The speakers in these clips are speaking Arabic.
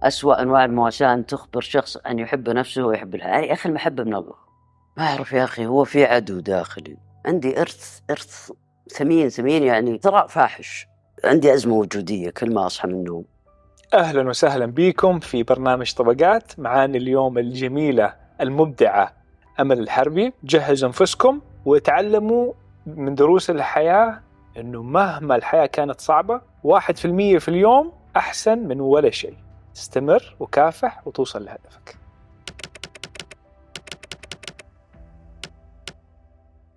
أسوأ أنواع المواساة أن تخبر شخص أن يحب نفسه ويحب الحياة. يا أخي المحبة من الله. ما أعرف يا أخي، هو في عدو داخلي، عندي إرث ثمين يعني ثراء فاحش، عندي أزمة وجودية كل ما أصحى من النوم. أهلا وسهلا بكم في برنامج طبقات. معانا اليوم الجميلة المبدعة أمل الحربي. جهزوا أنفسكم وتعلموا من دروس الحياة أنه مهما الحياة كانت صعبة 1% في اليوم أحسن من ولا شيء. استمر وكافح وتوصل لهدفك.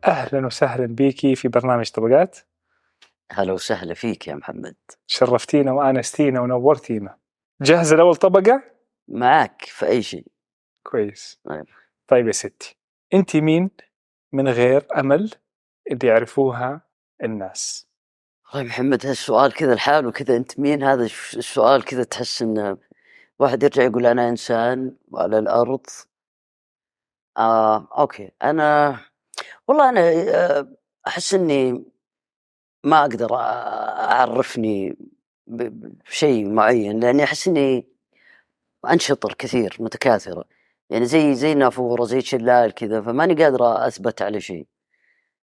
أهلا وسهلا بيكي في برنامج طبقات. هلا وسهلا فيك يا محمد، شرفتينا وآنستينا ونورتينا. جاهزة لأول طبقة؟ معك في أي شيء. كويس. طيب يا ستي، أنت مين من غير أمل اللي يعرفوها الناس؟ طيب محمد، هالسؤال كذا الحال وكذا، أنت مين؟ هذا السؤال كذا تحس إن واحد يرجع يقول أنا إنسان على الأرض. أوكي، أنا والله أنا أحس إني ما أقدر أعرفني بشيء معين، لأني أحس إني أنشطر كثير متكاثرة، يعني زي نافورة زي شلال كذا، فماني قادر أثبت على شيء.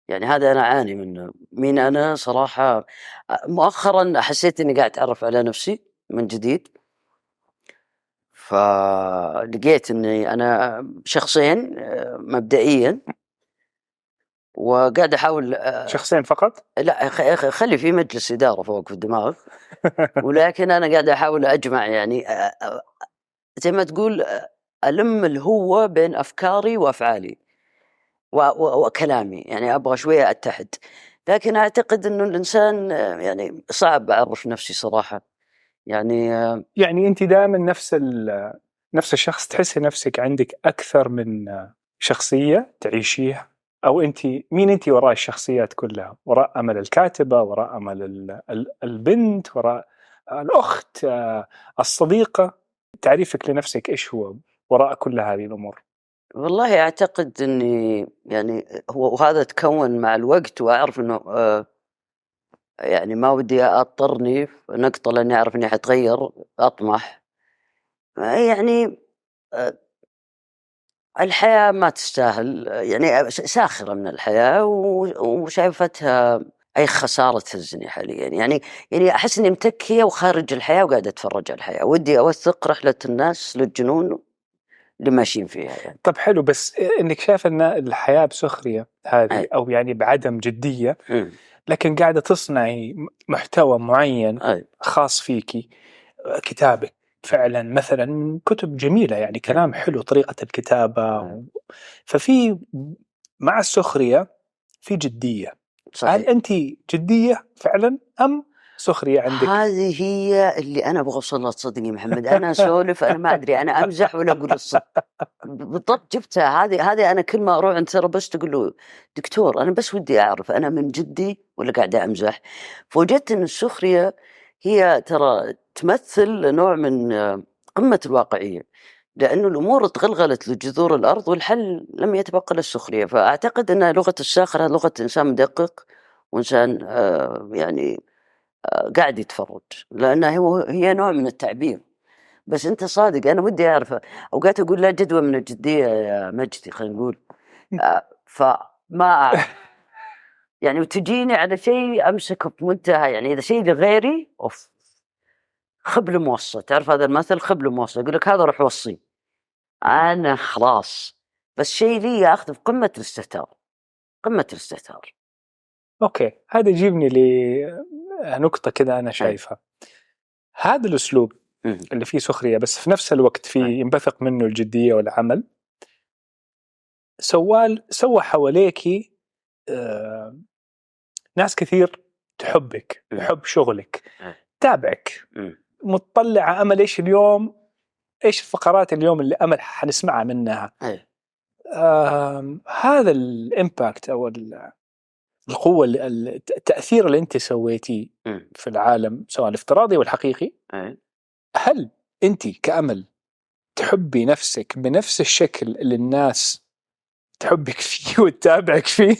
يعني هذا أنا أعاني منه. مين أنا صراحة؟ مؤخرا حسيت إني قاعد أتعرف على نفسي من جديد، فلقيت إني أنا شخصين مبدئيا، وقاعد أحاول شخصين فقط؟ لا، خلي في مجلس إدارة فوق في الدماغ. ولكن أنا قاعد أحاول أجمع، يعني زي ما تقول ألم الهوة بين أفكاري وأفعالي وكلامي، يعني أبغى شوية أتحد. لكن أعتقد أنه الإنسان يعني صعب أعرف نفسي صراحة. يعني أنت دائما نفس الشخص، تحسي نفسك عندك أكثر من شخصية تعيشيها؟ أو مين أنت وراء الشخصيات كلها؟ وراء أمل الكاتبة، وراء أمل البنت، وراء الأخت، الصديقة؟ تعريفك لنفسك إيش هو وراء كل هذه الأمور؟ والله أعتقد أني يعني وهذا تكون مع الوقت، وأعرف أنه يعني ما ودي أضطرني نقطة، لأني أعرف أني حتغير، أطمح. يعني الحياة ما تستاهل، يعني ساخرة من الحياة، وشايفتها أي خسارة تهزني حاليا. يعني أحس إني متكية وخارج الحياة وقاعدة أتفرج على الحياة، ودي أوثق رحلة الناس للجنون اللي ماشيين فيها يعني. طب حلو، بس إنك شايف أن الحياة بسخرية هذه، أو يعني بعدم جدية، لكن قاعدة تصنعي محتوى معين خاص فيكي، كتابك فعلا مثلا كتب جميلة، يعني كلام حلو، طريقة الكتابة. ففي مع السخرية في جدية. صحيح. هل أنت جدية فعلا أم سخرية عندك؟ هذه هي اللي أنا أبغى أوصلها. تصدقني محمد، أنا أسولف، أنا ما أدري أنا أمزح ولا أقول الصدق. بالضبط جبتها. هذه أنا كل ما أروح عند ثيرابيست أقول له دكتور أنا بس ودي أعرف أنا من جدي ولا قاعد أمزح. فوجدت أن السخرية هي ترى تمثل نوع من قمة الواقعية، لأنه الأمور تغلغلت لجذور الأرض والحل لم يتبقى للسخرية. فأعتقد أن لغة الساخرة لغة إنسان مدقق، وإنسان يعني قاعد يتفرج، لأنها هي نوع من التعبير. بس أنت صادق، أنا ودي أعرف. أوقات أقول لا جدوى من الجدية يا مجدي، خلينا نقول فما أعرف يعني، وتجيني على شيء أمسك بمنتهى، يعني إذا شيء لغيري خبل موصى، تعرف هذا المثل خبل موصى، يقول لك هذا روح وصي، أنا خلاص بس شيء لي أخذ في قمة الاستهتار، قمة الاستهتار. أوكي، هذا يجيبني لنقطة كده أنا شايفها. هذا الأسلوب اللي فيه سخرية بس في نفس الوقت فيه ينبثق منه الجدية والعمل، سوى حواليكي ناس كثير تحبك، تحب شغلك، تابعك، متطلعة أمل إيش اليوم، إيش الفقرات اليوم اللي أمل حنسمعها منها. هذا الإمباكت أو القوة، التأثير اللي أنت سويتيه في العالم سواء الافتراضي والحقيقي. هل أنت كأمل تحبي نفسك بنفس الشكل اللي الناس تحبك فيه وتتابعك فيه؟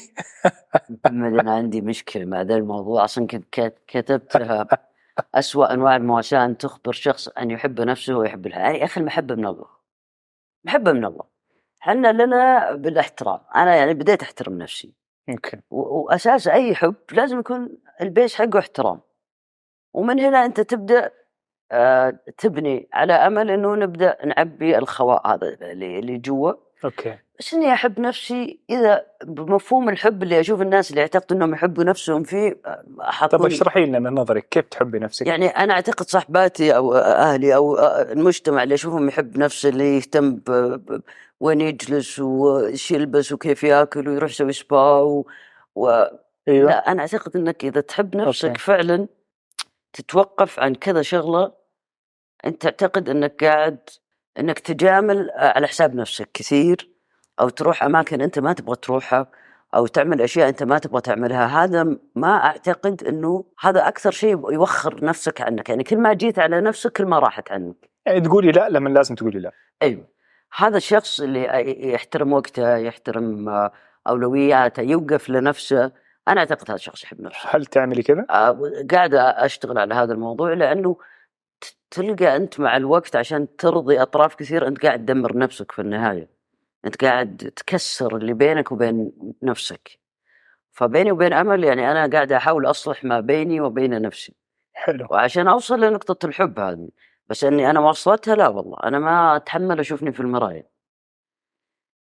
أنا عندي مشكلة مع ذا الموضوع، أصلا كتبتها أسوأ أنواع المواساة أن تخبر شخص أن يحب نفسه ويحب الحياة. يا أخي المحبة من الله، محبة من الله. حنا لنا بالاحترام. أنا يعني بديت أحترم نفسي. وأساس أي حب لازم يكون البيس حقه احترام، ومن هنا أنت تبدأ تبني على أمل أنه نبدأ نعبي الخواء هذا اللي جوا. بس إني أحب نفسي إذا بمفهوم الحب اللي أشوف الناس اللي يعتقدوا أنهم يحبوا نفسهم فيه. طب اشرحي لنا من نظرك كيف تحبي نفسك؟ يعني أنا أعتقد صاحباتي أو أهلي أو المجتمع اللي أشوفهم يحب نفسه، اللي يهتم وين يجلس وإيش يلبس وكيف يأكل ويروح يسوي سبا أيوة. لا، أنا أعتقد أنك إذا تحب نفسك فعلا تتوقف عن كذا شغلة أنت تعتقد أنك قاعد أنك تجامل على حساب نفسك كثير، أو تروح أماكن أنت ما تبغى تروحها، أو تعمل أشياء أنت ما تبغى تعملها. هذا ما أعتقد أنه هذا أكثر شيء يوخر نفسك عنك. يعني كل ما جيت على نفسك كل ما راحت عنك. يعني تقولي لا لما لازم تقولي لا. أيوة. هذا الشخص اللي يحترم وقته، يحترم أولوياته، يوقف لنفسه، أنا أعتقد هذا الشخص يحب نفسه. هل تعملي كذا؟ قاعد أشتغل على هذا الموضوع، لأنه تلقى أنت مع الوقت عشان ترضي أطراف كثير أنت قاعد تدمر نفسك في النهاية. أنت قاعد تكسر اللي بينك وبين نفسك. فبيني وبين أمل يعني أنا قاعد أحاول أصلح ما بيني وبين نفسي. حلو. وعشان أوصل لنقطة الحب هذه، بس أني أنا وصلتها لا والله، أنا ما أتحمل أشوفني في المراية.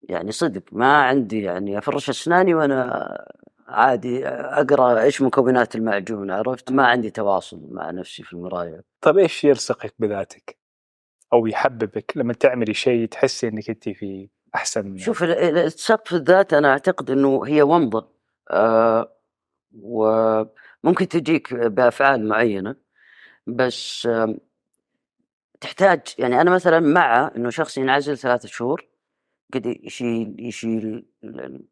يعني صدق ما عندي يعني أفرش أسناني وأنا عادي أقرأ إيش مكونات المعجون، عرفت؟ ما عندي تواصل مع نفسي في المراية. طب إيش يلصقك بذاتك أو يحببك لما تعملي شيء تحسي إنك أنت في أحسن؟ شوف الثقة في الذات أنا أعتقد إنه هي ومضة، وممكن تجيك بأفعال معينة، بس تحتاج. يعني أنا مثلا مع إنه شخص ينعزل 3 شهور قد يشيل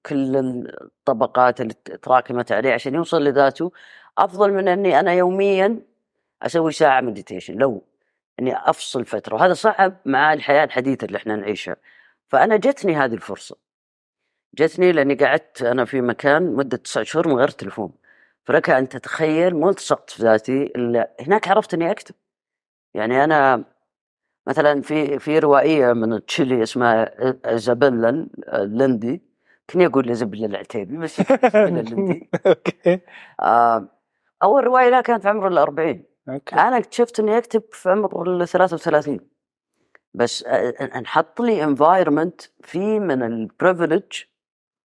كل الطبقات اللي تراكمت عليه عشان يوصل لذاته، أفضل من أني أنا يوميا أسوي ساعة مديتيشن. لو أني أفصل فترة، وهذا صعب مع الحياة الحديثة اللي احنا نعيشها. فأنا جتني هذه الفرصة، جتني لأني قعدت أنا في مكان مدة 9 شهور من غير تلفون. فلك أن تتخيل ما التصقت في ذاتي إلا هناك عرفت أني أكتب. يعني أنا مثلا في روائية من تشيلي اسمها إيزابيلا لندي، كني أقول إيزابيلا العتيبي بس إيزابيلا لندي. أول رواية لها كانت في عمر 40. أنا اكتشفت إني أكتب في عمر 33. بس انحط لي environment فيه من البريفليج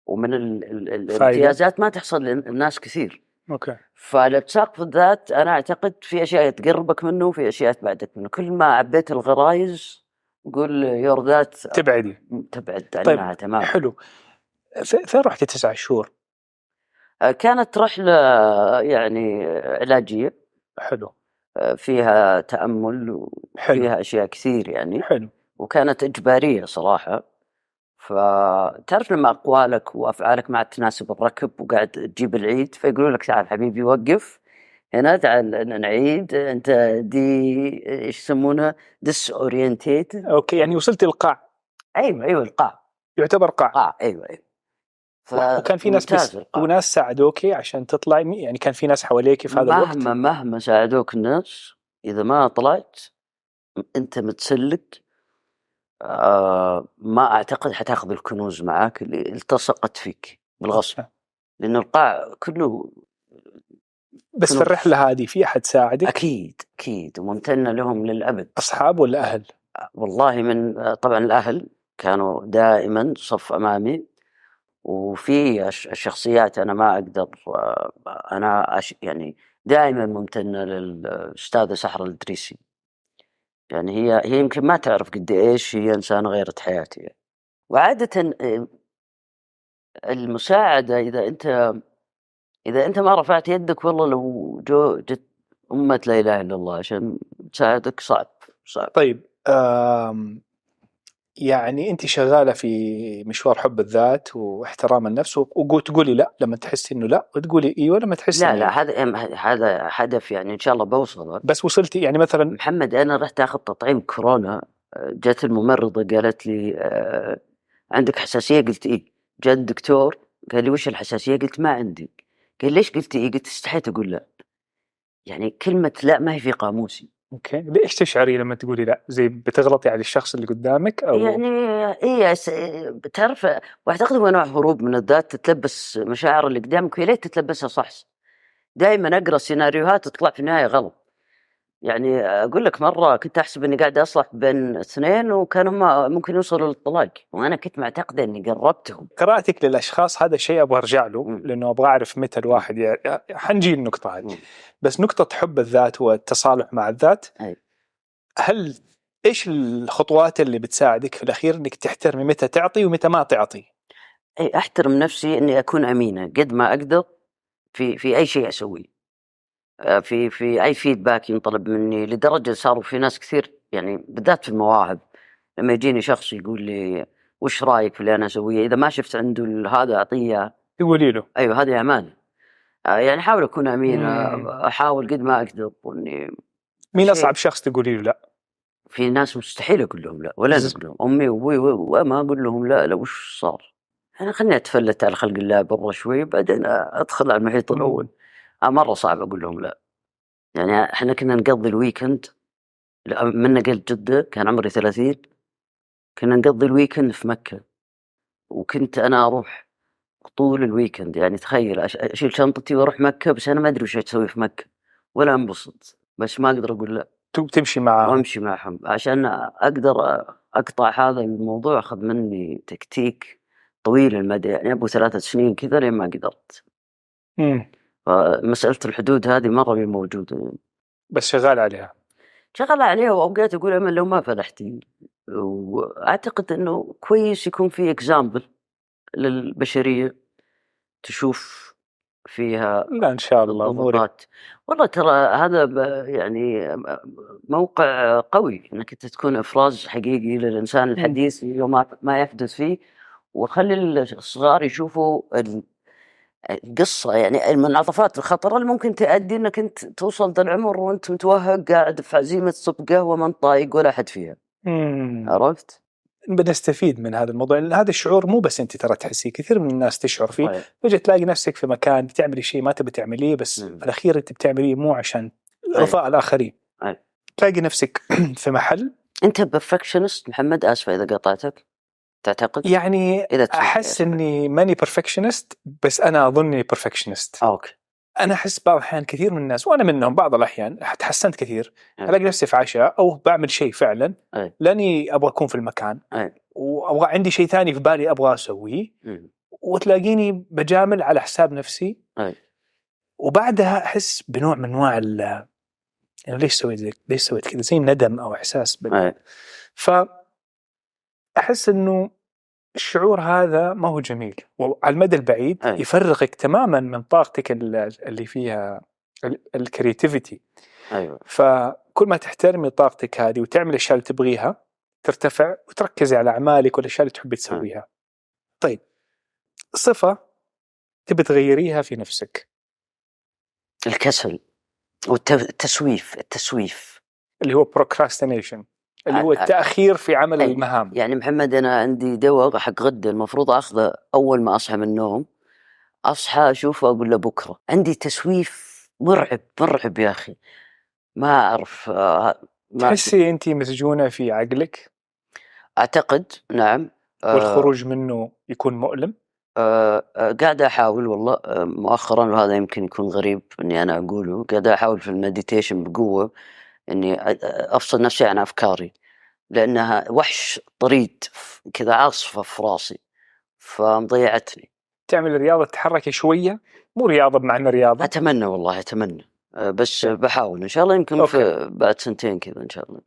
ومن الامتيازات ما تحصل للناس كثير. فالاتساق في الذات أنا أعتقد في أشياء تقربك منه وفي أشياء تبعدك منه. كل ما عبيت الغرايز قول يور ذات تبعد عنها. تمام. حلو. فين رحت 9 شهور؟ كانت رحلة يعني علاجية. حلو. فيها تأمل وفيها أشياء كثير يعني. حلو. وكانت إجبارية صراحة. فتعرف لما أقوالك وأفعالك ما تناسب الركب وقاعد تجيب العيد، فيقولوا لك تعال حبيبي وقف هنا، تعال نعيد، أنت دي إيش يسمونها disorientated. أوكي، يعني وصلت القاع. أيوة القاع يعتبر قاع. أيوة. وكان في ناس بس وناس ساعدوكي عشان تطلعي؟ يعني كان في ناس حواليك في هذا الوقت؟ مهما ساعدوك الناس، إذا ما طلعت أنت متسلك، ما أعتقد حتاخذ الكنوز معاك اللي التصقت فيك بالغصب. لأن القاع كله. بس في الرحلة هذه في أحد ساعدك؟ أكيد وممتنة لهم للأبد. أصحاب ولا أهل؟ والله من طبعا الأهل كانوا دائما صف أمامي، وفي الشخصيات أنا ما أقدر أنا يعني دائما ممتنة للأستاذة سحر الإدريسي. يعني هي يمكن ما تعرف قد إيش هي إنسانة غيرت حياتي يعني. وعادة المساعدة إذا أنت ما رفعت يدك، والله لو جت أمة لا إله إلا الله عشان تساعدك صعب. طيب يعني أنت شغالة في مشوار حب الذات واحترام النفس، وتقولي لا لما تحسي إنه لا، وتقولي إيوه لما تحسي لا هذا هدف يعني إن شاء الله بوصله. بس وصلتي يعني مثلا محمد، أنا رحت أخذ تطعيم كورونا، جت الممرضة قالت لي عندك حساسية؟ قلت إيه. جاء الدكتور قال لي وش الحساسية؟ قلت ما عندي. قال ليش؟ قلت إيه. قلت استحيت أقول لا. يعني كلمة لا ما هي في قاموسي. اوكي، ليش تشعري لما تقولي لا؟ زي بتغلطي على الشخص اللي قدامك او يعني إيه بتعرف، واعتقد هو نوع هروب من الذات، تتلبس مشاعر اللي قدامك ويا ليت تتلبسها صح. دائما اقرا سيناريوهات تطلع في النهايه غلط. يعني اقول لك مره كنت احسب اني قاعد اصلح بين اثنين وكانوا هم ممكن يوصلوا للطلاق، وانا كنت معتقده اني قربتهم. قراءتك للاشخاص هذا شيء ابغى ارجع له، لانه ابغى اعرف متى الواحد حنجي النقطه هذه. بس نقطه حب الذات والتصالح مع الذات، هل ايش الخطوات اللي بتساعدك في الاخير انك تحترمي متى تعطي ومتى ما تعطي؟ اي احترم نفسي، اني اكون امينه قد ما اقدر في اي شيء اسويه، في اي فيدباك ينطلب مني، لدرجه صاروا في ناس كثير يعني بالذات في المواهب لما يجيني شخص يقول لي وش رايك في اللي انا اسويه، اذا ما شفت عنده هذا اعطيه، تقولي له ايوه هذه امانه. يعني احاول اكون امين، احاول قد ما اقدر. واني مين اصعب شخص تقولي له لا؟ في ناس مستحيل اقول لهم لا، ولا اقول لهم امي وابوي وما اقول لهم لا لو وش صار. انا خلني اتفلت على خلق الله برا شوي، بعدين ادخل على المحيط الاول. مره صعب اقول لهم لا. يعني احنا كنا نقضي الويكند من نقلت جده كان عمري 30، كنا نقضي الويكند في مكه، وكنت انا اروح طول الويكند. يعني تخيل اشيل شنطتي واروح مكه، بس انا ما ادري وش اسوي في مكه ولا انبسط، بس ما اقدر اقول لا. تمشي معهم وامشي معهم عشان اقدر اقطع هذا الموضوع. اخذ مني تكتيك طويل المدى، يعني ابو 3 سنين كذا لين ما قدرت. فمسألة الحدود هذه مرة موجودة، بس شغال عليها. شغال عليها، واوقات اقول امل لو ما فلحتي. واعتقد انه كويس يكون في اكزامبل للبشرية تشوف فيها. لا ان شاء الله ضغوطات. والله ترى هذا يعني موقع قوي انك انت تكون افراز حقيقي للانسان الحديث يوم ما يحدث فيه، وخلي الصغار يشوفوا القصه. يعني المنعطفات الخطره اللي ممكن تؤدي انك انت توصل ذا العمر وانت متوهق قاعد في عزيمه صب قهوه ما انت طايق ولا احد فيها. عرفت؟ بنستفيد من هذا الموضوع، لأن هذا الشعور مو بس أنت ترى تحسيه، كثير من الناس تشعر فيه. فجأة تلاقي نفسك في مكان بتعملي شيء ما تبي تعمليه، بس في الأخير أنت بتعمليه مو عشان إرضاء الآخرين. تلاقي نفسك في محل. أنت بيرفكشنست محمد؟ آسفة إذا قطعتك. تعتقد؟ يعني أحس إني ماني بيرفكشنست، بس أنا أظني بيرفكشنست. أوكي. أنا أحس بعض الأحيان كثير من الناس، وأنا منهم بعض الأحيان تحسنت كثير، ألاقي نفسي في عشاء أو بعمل شيء فعلا لاني أبغى أكون في المكان، وأبغى عندي شيء ثاني في بالي أبغى أسويه، وتلاقيني بجامل على حساب نفسي. وبعدها أحس بنوع من أنواع يعني ليش سويت زي، ليش سويت كذا، زي ندم أو إحساس فأحس إنه الشعور هذا ما هو جميل، وعلى المدى البعيد يفرغك تماما من طاقتك اللي فيها الكرياتيفيتي. فكل ما تحترمي طاقتك هذه وتعمل الأشياء اللي تبغيها ترتفع، وتركزي على أعمالك والأشياء اللي تحبي تسويها. طيب، صفة تبي تغيريها في نفسك؟ الكسل والتسويف اللي هو procrastination، اللي هو التأخير في عمل المهام. يعني محمد أنا عندي دواء حق غدة المفروض أخذه أول ما أصحى من النوم، أصحى أشوفه أقول له بكرة. عندي تسويف مرعب يا أخي، ما أعرف. تحسي أنتِ مسجونة في عقلك؟ أعتقد نعم. والخروج منه يكون مؤلم؟ قاعد أحاول والله مؤخرا، وهذا يمكن يكون غريب أني أنا أقوله، قاعد أحاول في المديتيشن بقوة أني أفصل نفسي عن أفكاري، لأنها وحش طريد كذا، عاصفة في راسي فمضيعتني. تعمل رياضة، تتحركي شوية، مو رياضة بمعنى رياضة. أتمنى والله أتمنى، بس بحاول إن شاء الله، يمكن في بعد سنتين كذا إن شاء الله.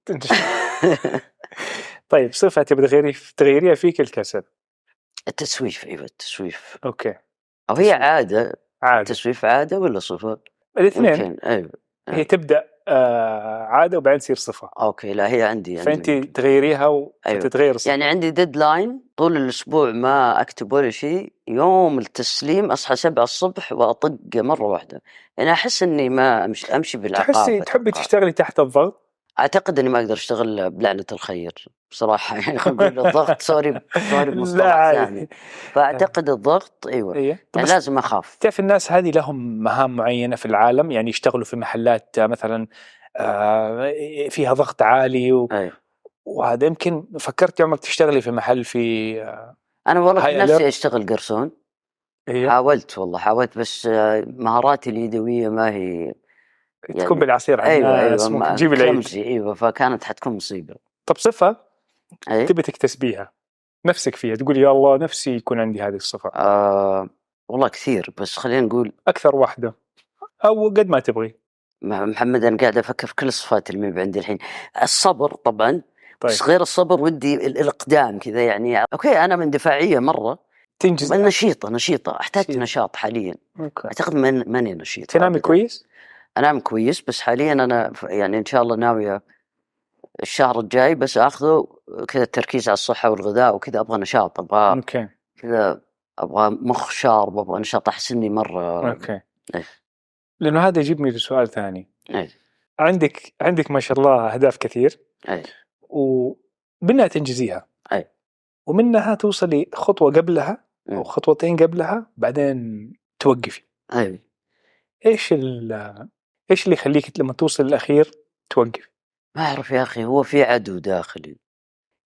طيب، صفة تبي تغيريها فيك؟ الكسل، التسويف. أيوة التسويف. أوكي. أو هي عادة. التسويف عادة ولا صفة؟ الاثنين. أيوة. هي تبدأ عادة وبعدين تصير صفة. أوكي، لا هي عندي فأنت تغيريها وتتغير الصفة. يعني عندي ديدلاين طول الأسبوع ما أكتب ولا شيء، يوم التسليم أصحى 7 الصبح وأطق مرة واحدة. أنا أحس إني ما أمشي بالعقاب. تحبي تشتغلي تحت الضغط؟ أعتقد إني ما أقدر أشتغل بلعنة الخير. بصراحة يعني خلينا نقول الضغط سوري لا بمصطلح ثاني. فأعتقد الضغط أيوة إيه. يعني لازم أخاف. تعرف الناس هذه لهم مهام معينة في العالم، يعني يشتغلوا في محلات مثلا فيها ضغط عالي أيوة. وهذا يمكن فكرت عمرك تشتغلي في محل في أنا والله هاي نفسي أليرت؟ أشتغل قرصون. إيه. حاولت بس مهاراتي اليدوية ما هي تكون يعني. بالعصير على الناس، ممكن تجيب العيد. كلمزي أيوة، فكانت حتكون مصيبة. طب صفة أي تبي تكتسبيها نفسك فيها، تقول يا الله نفسي يكون عندي هذه الصفة؟ والله كثير، بس خلينا نقول أكثر واحدة أو قد ما تبغي. محمد أنا قاعد أفكر في كل الصفات اللي عندي الحين. الصبر طبعا. طيب. بس غير الصبر ودي الإقدام كذا يعني. أوكي أنا من دفاعية مرة، تنجز. نشيطة أحتاج نشاط حاليا. أوكي. أعتقد ماني نشيط. تنامي كويس؟ أنام كويس، بس حاليا أنا يعني إن شاء الله ناوية الشهر الجاي بس أخذه كذا التركيز على الصحة والغذاء وكذا. أبغى نشاط، أبغى كذا، أبغى مخ شارب، أبغى نشاط أحسني مرة. أوكي. أي. لأنه هذا يجيبني لسؤال ثاني. أي. عندك ما شاء الله أهداف كثير. أي. ومنها تنجزيها. أي. ومنها توصلي خطوة قبلها أو خطوتين قبلها بعدين توقفي. أي. إيش اللي يخليك لما توصل الأخير توقف؟ ما أعرف يا أخي، هو في عدو داخلي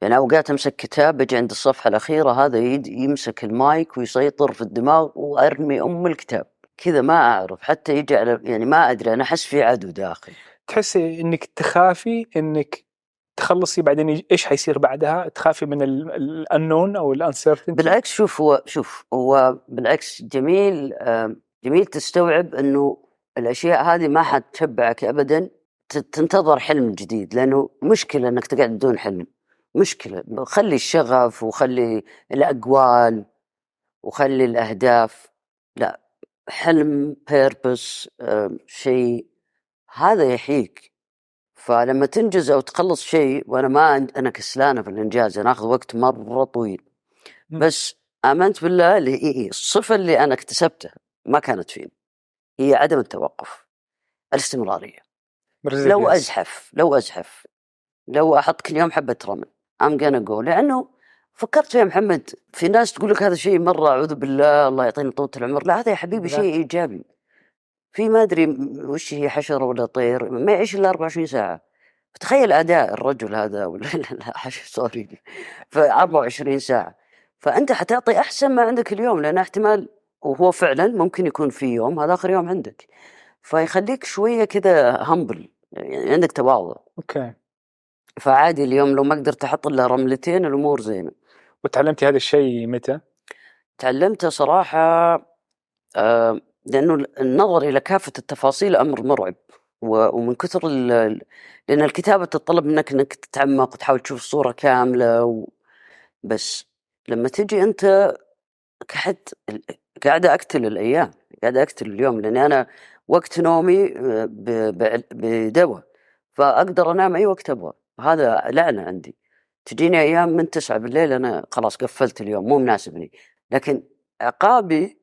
يعني. أوقات أمسك كتاب أجي عند الصفحة الأخيرة هذا يمسك المايك ويسيطر في الدماغ وأرمي الكتاب كذا. ما أعرف حتى يجي على يعني ما أدري، أنا أحس في عدو داخلي. تحسي إنك تخافي إنك تخلصي بعدين إيش حيصير بعدها؟ تخافي من الأنون أو الأنسرتينتي؟ بالعكس شوف هو بالعكس جميل. جميل تستوعب إنه الأشياء هذه ما حتشبعك أبدا. تنتظر حلم جديد، لأنه مشكلة إنك تقعد بدون حلم. مشكلة. خلي الشغف وخلي الأقوال وخلي الأهداف. لا، حلم purpose شيء هذا يحييك. فلما تنجز أو تخلص شيء، وأنا أنا كسلانة في الإنجاز، أنا أخذ وقت مرة طويل. بس آمنت بالله اللي الصفة اللي أنا اكتسبتها ما كانت فيني، هي عدم التوقف، الاستمرارية. لو أزحف لو أحط كل يوم حبة رمل I'm gonna go. لأنه فكرت يا محمد، في ناس تقول لك هذا شيء مرة أعوذ بالله الله يعطينا طولة العمر. لا، هذا يا حبيبي شيء إيجابي. في ما أدري وش هي، حشرة ولا طير، ما يعيش إلا 24 ساعة. فتخيل أداء الرجل هذا ولا حشر سوري في 24 ساعة. فأنت حتعطي أحسن ما عندك اليوم، لأن احتمال وهو فعلا ممكن يكون في يوم هذا آخر يوم عندك. فيخليك شوية كذا همبل، يعني عندك تواضع. أوكي. فعادي اليوم لو ما قدرت أحط له رملتين الأمور زينة. وتعلمتي هذا الشيء متى؟ تعلمته صراحة لأنه النظر إلى كافة التفاصيل أمر مرعب. ومن كثر لأن الكتابة تتطلب منك أنك تتعمق وتحاول تشوف الصورة كاملة بس لما تجي أنت قاعدة أقتل الأيام، قاعدة أقتل اليوم، لأن أنا وقت نومي بدواء، فأقدر أنام أي وقت أبغى. هذا لعنة عندي. تجيني أيام من 9 بالليل أنا خلاص قفلت اليوم مو مناسبني. لكن عقابي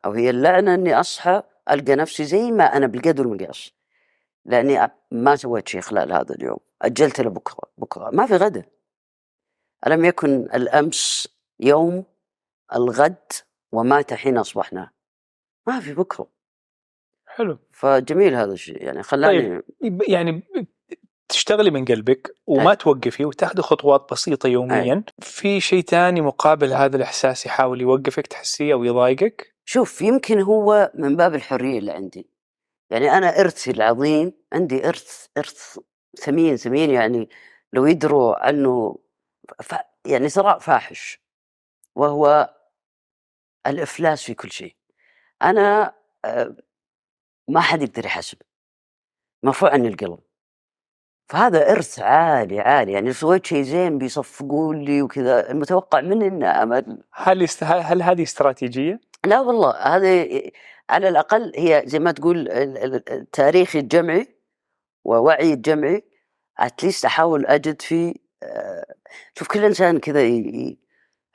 أو هي اللعنة أني أصحى ألقى نفسي زي ما أنا بالقدر والمقياس، لأني ما سويت شيء خلال هذا اليوم، أجلت لبكرة. ما في غدا. ألم يكن الأمس يوم، الغد ومات حين أصبحنا. ما في بكرة. حلو. فجميل هذا الشيء يعني خلاني. طيب يعني تشتغلي من قلبك وما توقفي وتاخذي خطوات بسيطة يوميا. في شيء تاني مقابل هذا الإحساس يحاول يوقفك تحسيه أو يضايقك؟ شوف، يمكن هو من باب الحرية اللي عندي. يعني أنا إرثي العظيم، عندي إرث ثمين يعني لو يدروا عنه يعني ثراء فاحش، وهو الإفلاس في كل شيء. أنا ما حد يقدر يحاسب، مرفوع عني القلم. فهذا إرث عالي يعني سويت شيء زين بيصفقون لي وكذا، المتوقع مني إن أمل. هل هذه استراتيجية؟ لا والله، هذه على الأقل هي زي ما تقول التاريخ الجمعي ووعي الجمعي. أتليست أحاول أجد فيه. شوف كل إنسان كذا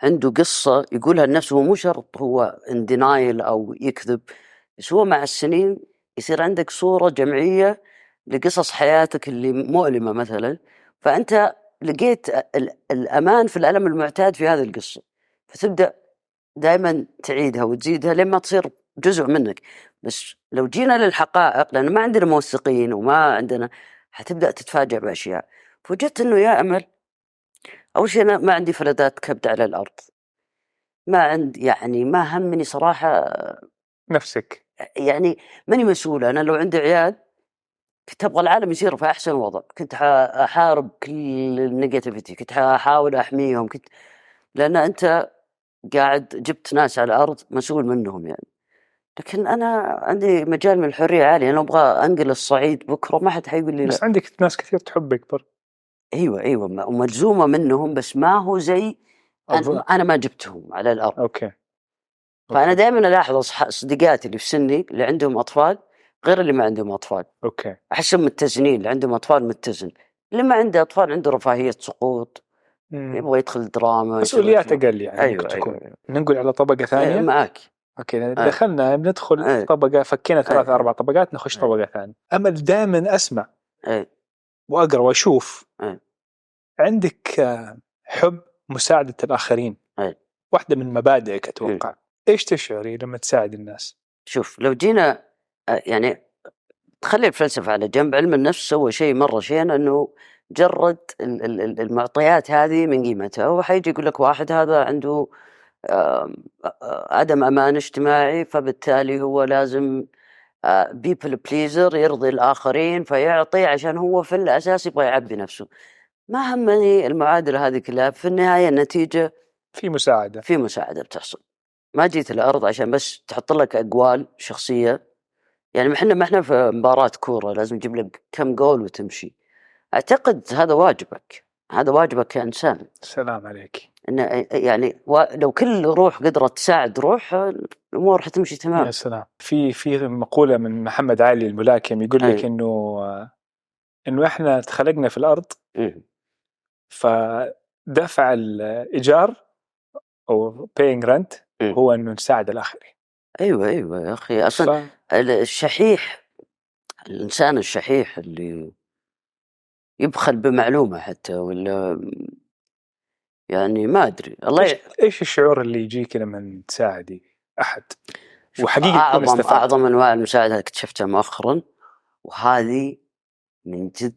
عنده قصة يقولها لنفسه، هو مو شرط هو in denial أو يكذب، بس هو مع السنين يصير عندك صورة جمعية لقصص حياتك اللي مؤلمة مثلا. فأنت لقيت الأمان في الألم المعتاد في هذه القصة، فتبدأ دائما تعيدها وتزيدها لما تصير جزء منك. بس لو جينا للحقائق، لأن ما عندنا موثقين وما عندنا، هتبدأ تتفاجأ بأشياء. فوجدت إنه يا أمل، أول شيء أنا ما عندي فلذات كبد على الأرض، ما عندي، يعني ما همني صراحة نفسك، يعني ماني مسؤولة. أنا لو عندي عيال كنت أبغى العالم يصير في أحسن وضع، كنت أحارب كل النيجاتيفيتي، كنت أحاول أحميهم، كنت، لأن أنت قاعد جبت ناس على الأرض مسؤول منهم يعني. لكن أنا عندي مجال من الحرية عالي، أنا أبغى أنقل الصعيد بكرة ما حد حيقول لي لا. بس عندك ناس كثير تحبك برضه. أيوة وملزومة منهم، بس ما هو زي أنا ما جبتهم على الأرض. أوكي. فأنا دائما ألاحظ صديقاتي اللي في سني اللي عندهم أطفال غير اللي ما عندهم أطفال. أوكي. أحسهم متزنين، اللي عندهم أطفال متزن، اللي ما عنده أطفال عنده رفاهية سقوط، يبغى يدخل دراما، مسؤوليات أقل يعني. أيوة تكون. أيوة. ننقل على طبقة ثانية. معك. أوكي. دخلنا بندخل طبقة، فكينا 3-4 طبقات، نخش طبقة ثانية. أمل دائما أسمع وأقرأ وأشوف عندك حب مساعدة الآخرين، واحدة من مبادئك أتوقع. إيش تشعري لما تساعد الناس؟ شوف، لو جينا يعني تخلي الفلسفة على جنب، علم النفس سوى شيء مرة شين، أنه جرد المعطيات هذه من قيمتها. هو حيجي يقول لك واحد هذا عنده عدم أمان اجتماعي، فبالتالي هو لازم people pleaser، يرضي الآخرين فيعطي عشان هو في الأساس يبغى يعبي نفسه. ما همني المعادلة هذه كلها، في النهاية النتيجة في مساعدة بتحصل. ما جيت الأرض عشان بس تحط لك أقوال شخصية. يعني ما احنا في مباراة كورة لازم تجيب لك كم جول وتمشي. أعتقد هذا واجبك كإنسان. سلام عليك. إنه يعني لو كل روح قدرت تساعد روح، الأمور حتمشي تمام. يا سلام. في مقولة من محمد علي الملاكم يقول لك إنه إحنا تخلقنا في الأرض، فدفع الإيجار أو paying rent هو إنه نساعد الآخرين. أيوة يا أخي، أصلا الشحيح، الإنسان الشحيح اللي يبخل بمعلومة حتى، ولا يعني ما أدري الله إيش الشعور اللي يجيك لما تساعدي أحد؟ وحقيقة أعظم أنواع المساعدة اكتشفتها مؤخرا، وهذه من جد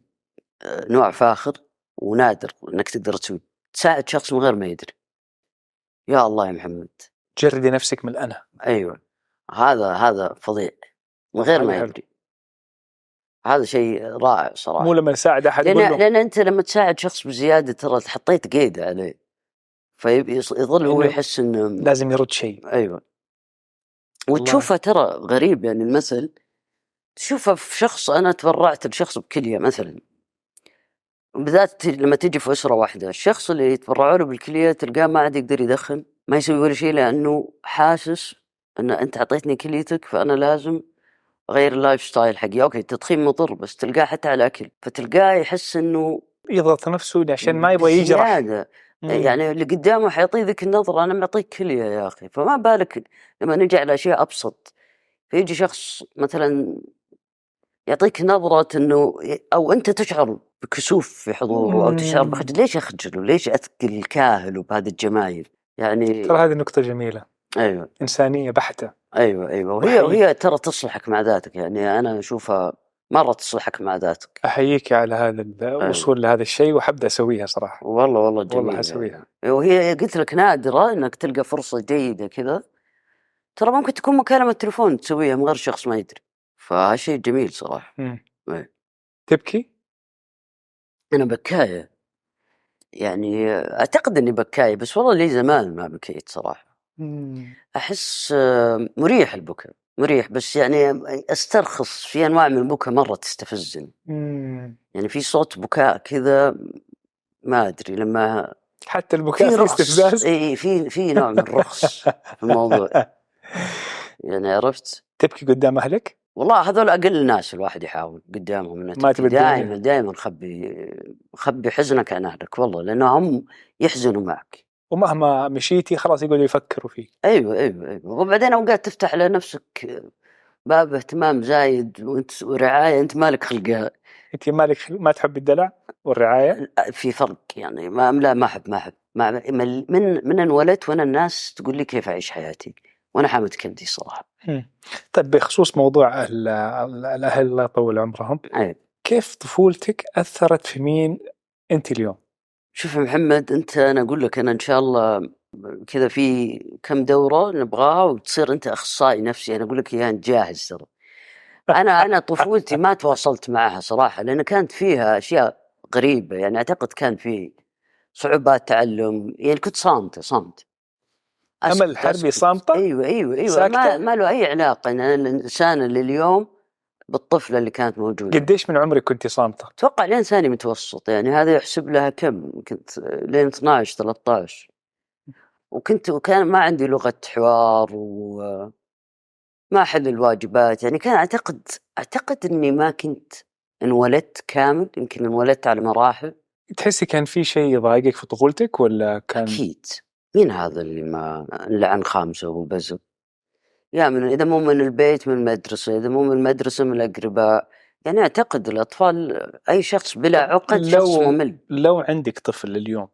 نوع فاخر ونادر إنك تقدر تساعد شخص من غير ما يدري. يا الله يا محمد، جردي نفسك من الأنا. أيوة، هذا فظيع من غير ما يدري. هذا شيء رائع صراحة. مو لما نساعد أحد لأن أنت لما تساعد شخص بزيادة ترى حطيت قيد عليه، فيظل هو يحس إنه لازم يرد شيء. أيوة. وتشوفه ترى غريب، يعني المثل تشوفه في شخص، أنا تبرعت لشخص بكلية مثلا، بالذات لما تيجي في أسرة واحدة، الشخص اللي يتبرعوا له بالكلية تلقاه ما عاد يقدر يدخن، ما يسوي ولا شيء، لأنه حاسس أن أنت عطيتني كليتك فأنا لازم غير اللايف ستايل حقي. أوكي التدخين مضر، بس تلقاه حتى على الأكل، فتلقاه يحس أنه يضغط نفسه عشان ما يبغى يجرح. يعني اللي قدامه حيعطيه ذيك النظرة، أنا معطيك كلية يا أخي. فما بالك لما نجي على أشياء أبسط، فيجي شخص مثلا يعطيك نظرة أنه، أو أنت تشعر بكسوف في حضوره، أو تشعر بخجل. ليش أخجله؟ ليش أثقل الكاهل وبهذه الجمايل؟ يعني ترى هذه نقطة جميلة. أيوة، إنسانية بحتة. أيوة. وهي ترى تصلحك مع ذاتك، يعني أنا أشوفها مرة تصلحك مع ذاتك. أحييك على هذا الوصول لهذا الشيء، وحبدأ أسويها صراحة. والله جميل. والله أسويها. وهي قلت لك نادرة إنك تلقى فرصة جيدة كذا. ترى ممكن تكون مكالمة تليفون تسويها من غير شخص ما يدري، فهالشيء جميل صراحة. تبكي؟ أنا بكاية، يعني أعتقد أني بكاية، بس والله لي زمان ما بكيت صراحة. أحس مريح البكاء، مريح، بس يعني أسترخص في أنواع من البكاء مرة تستفزني. يعني في صوت بكاء كذا ما أدري، لما حتى البكاء في استفزاز. في نوع من الرخص في الموضوع. يعني عرفت؟ تبكي قدام أهلك؟ والله هذول أقل الناس الواحد يحاول قدامهم إنه ما تبدي دائما خبي حزنك عن أهلك، والله لأنهم يحزنوا معك، ومهما مشيتي خلاص يقولوا يفكروا فيك. أيوة. وبعدين أوقات تفتح على نفسك باب اهتمام زايد وانت ورعاية انت مالك خلقها. انت مالك ما تحب الدلع والرعاية؟ في فرق يعني، ما احب من انولدت وانا الناس تقول لي كيف اعيش حياتي وانا حامد كبدي صراحة. طيب بخصوص موضوع الأهل الله يطول عمرهم، كيف طفولتك أثرت في مين أنت اليوم؟ شوف محمد، أنا أقول لك أنا إن شاء الله كذا في كم دورة نبغاها وتصير أنت أخصائي نفسي، أنا أقول لك إياها جاهز ترى. أنا طفولتي ما تواصلت معها صراحة لأن كانت فيها أشياء غريبة، يعني أعتقد كان في صعوبات تعلم، يعني كنت صامت. أمل الحربي صامتة؟ أيوة ما له أي علاقة أنا الإنسان اللي اليوم بالطفلة اللي كانت موجودة. قديش من عمرك كنت صامتة؟ أتوقع لين ثاني متوسط، يعني هذا يحسب لها كم، كنت لين 12-13، وكان ما عندي لغة حوار وما أحل الواجبات، يعني كان أعتقد إني ما كنت انولدت كامل، يمكن انولدت على مراحل. تحسي كان في شيء يضايقك في طفولتك ولا كان؟ أكيد. مين هذا اللي ما لعن خامسه وبزم؟ يا إذا مو من البيت من المدرسة، إذا مو من المدرسة من الأقرباء، يعني أعتقد الأطفال أي شخص بلا عقد شخص ممل. لو عندك طفل اليوم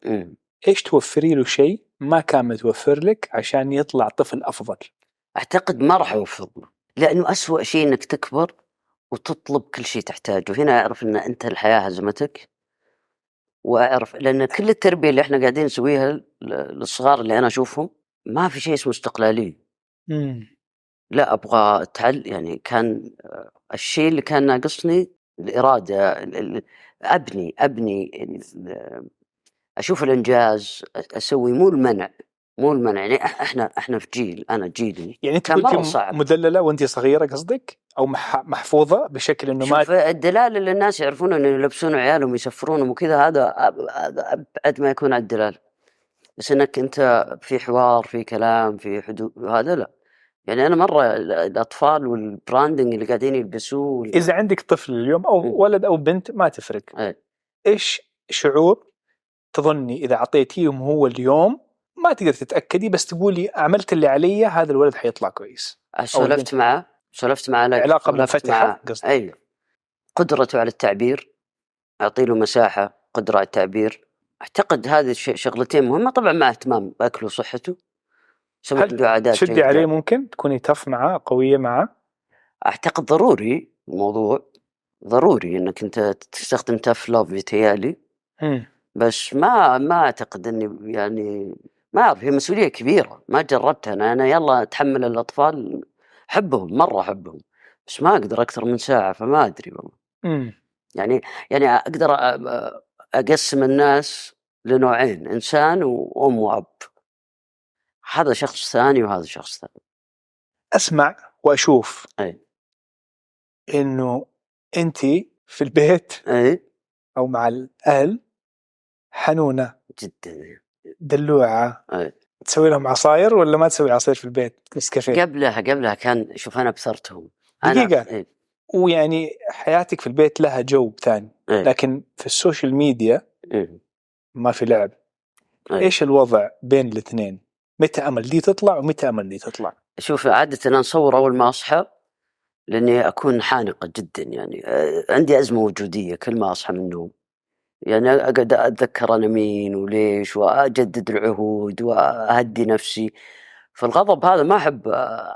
إيش توفري له شيء ما كان متوفر لك عشان يطلع طفل أفضل؟ أعتقد ما راح أوفر له، لأنه أسوأ شيء إنك تكبر وتطلب كل شيء تحتاجه. هنا أعرف إن أنت الحياة هزمتك، وأعرف لأن كل التربية اللي إحنا قاعدين نسويها للصغار اللي أنا أشوفهم ما في شيء اسمه استقلالية. لا أبغى يعني كان الشيء اللي كان ناقصني الإرادة، أبني أشوف الإنجاز أسوي، مو المنع. يعني إحنا في جيل، أنا جيلي يعني أنت كنت مدللة وأنت صغيرة قصدك، أو محفوظة بشكل إنه ما الدلال اللي الناس يعرفون إنه يلبسون عيالهم يسفرونهم وكذا، هذا أبعد ما يكون على الدلال. بس إنك أنت في حوار، في كلام، في حدود، هذا لا. يعني أنا مرة الأطفال والبراندنج اللي قاعدين يلبسوه إذا عندك طفل اليوم أو ولد أو بنت ما تفرق، إيش شعور تظني إذا عطيتيهم هو اليوم ما تقدر تتأكدي بس تقولي عملت اللي علي هذا الولد حيطلع كويس؟ سولفت معه علاقة منفتحة قصدي. أيوه، قدرته على التعبير، أعطي له مساحة، قدرة على التعبير. أعتقد هذه شغلتين مهمة. طبعا مع اهتمام بأكله وصحته. هل تشدي عليه؟ ممكن تكوني تف معه، قوية معه؟ أعتقد ضروري الموضوع، ضروري إنك أنت تستخدم تف لوف يتهيألي. بس ما أعتقد إني يعني ما أعرف، هي مسؤولية كبيرة ما جربتها أنا يلا أتحمل الأطفال، حبهم مرة أحبهم بس ما أقدر أكثر من ساعة، فما أدري والله. يعني أقدر أقسم الناس لنوعين، إنسان وأم وأب، هذا شخص ثاني وهذا شخص ثاني. أسمع وأشوف إنه أنتي في البيت أو مع الأهل حنونة جدا، دلوعة، تسوي لهم عصاير ولا ما تسوي عصير في البيت؟ نسكافيه. قبلها كان شوف أنا بثرتهم دقيقة. ويعني حياتك في البيت لها جو ثاني، لكن في السوشيال ميديا ما في لعب. إيش الوضع بين الاثنين؟ متى أمل دي تطلع ومتى أمل دي تطلع؟ شوف عادة أنا نصور أول ما أصحى لأني أكون حانقة جدا، يعني عندي أزمة وجودية كل ما أصحى من النوم، يعني أقعد أتذكر أنا مين وليش وأجدد العهود وأهدي نفسي. فالغضب هذا ما أحب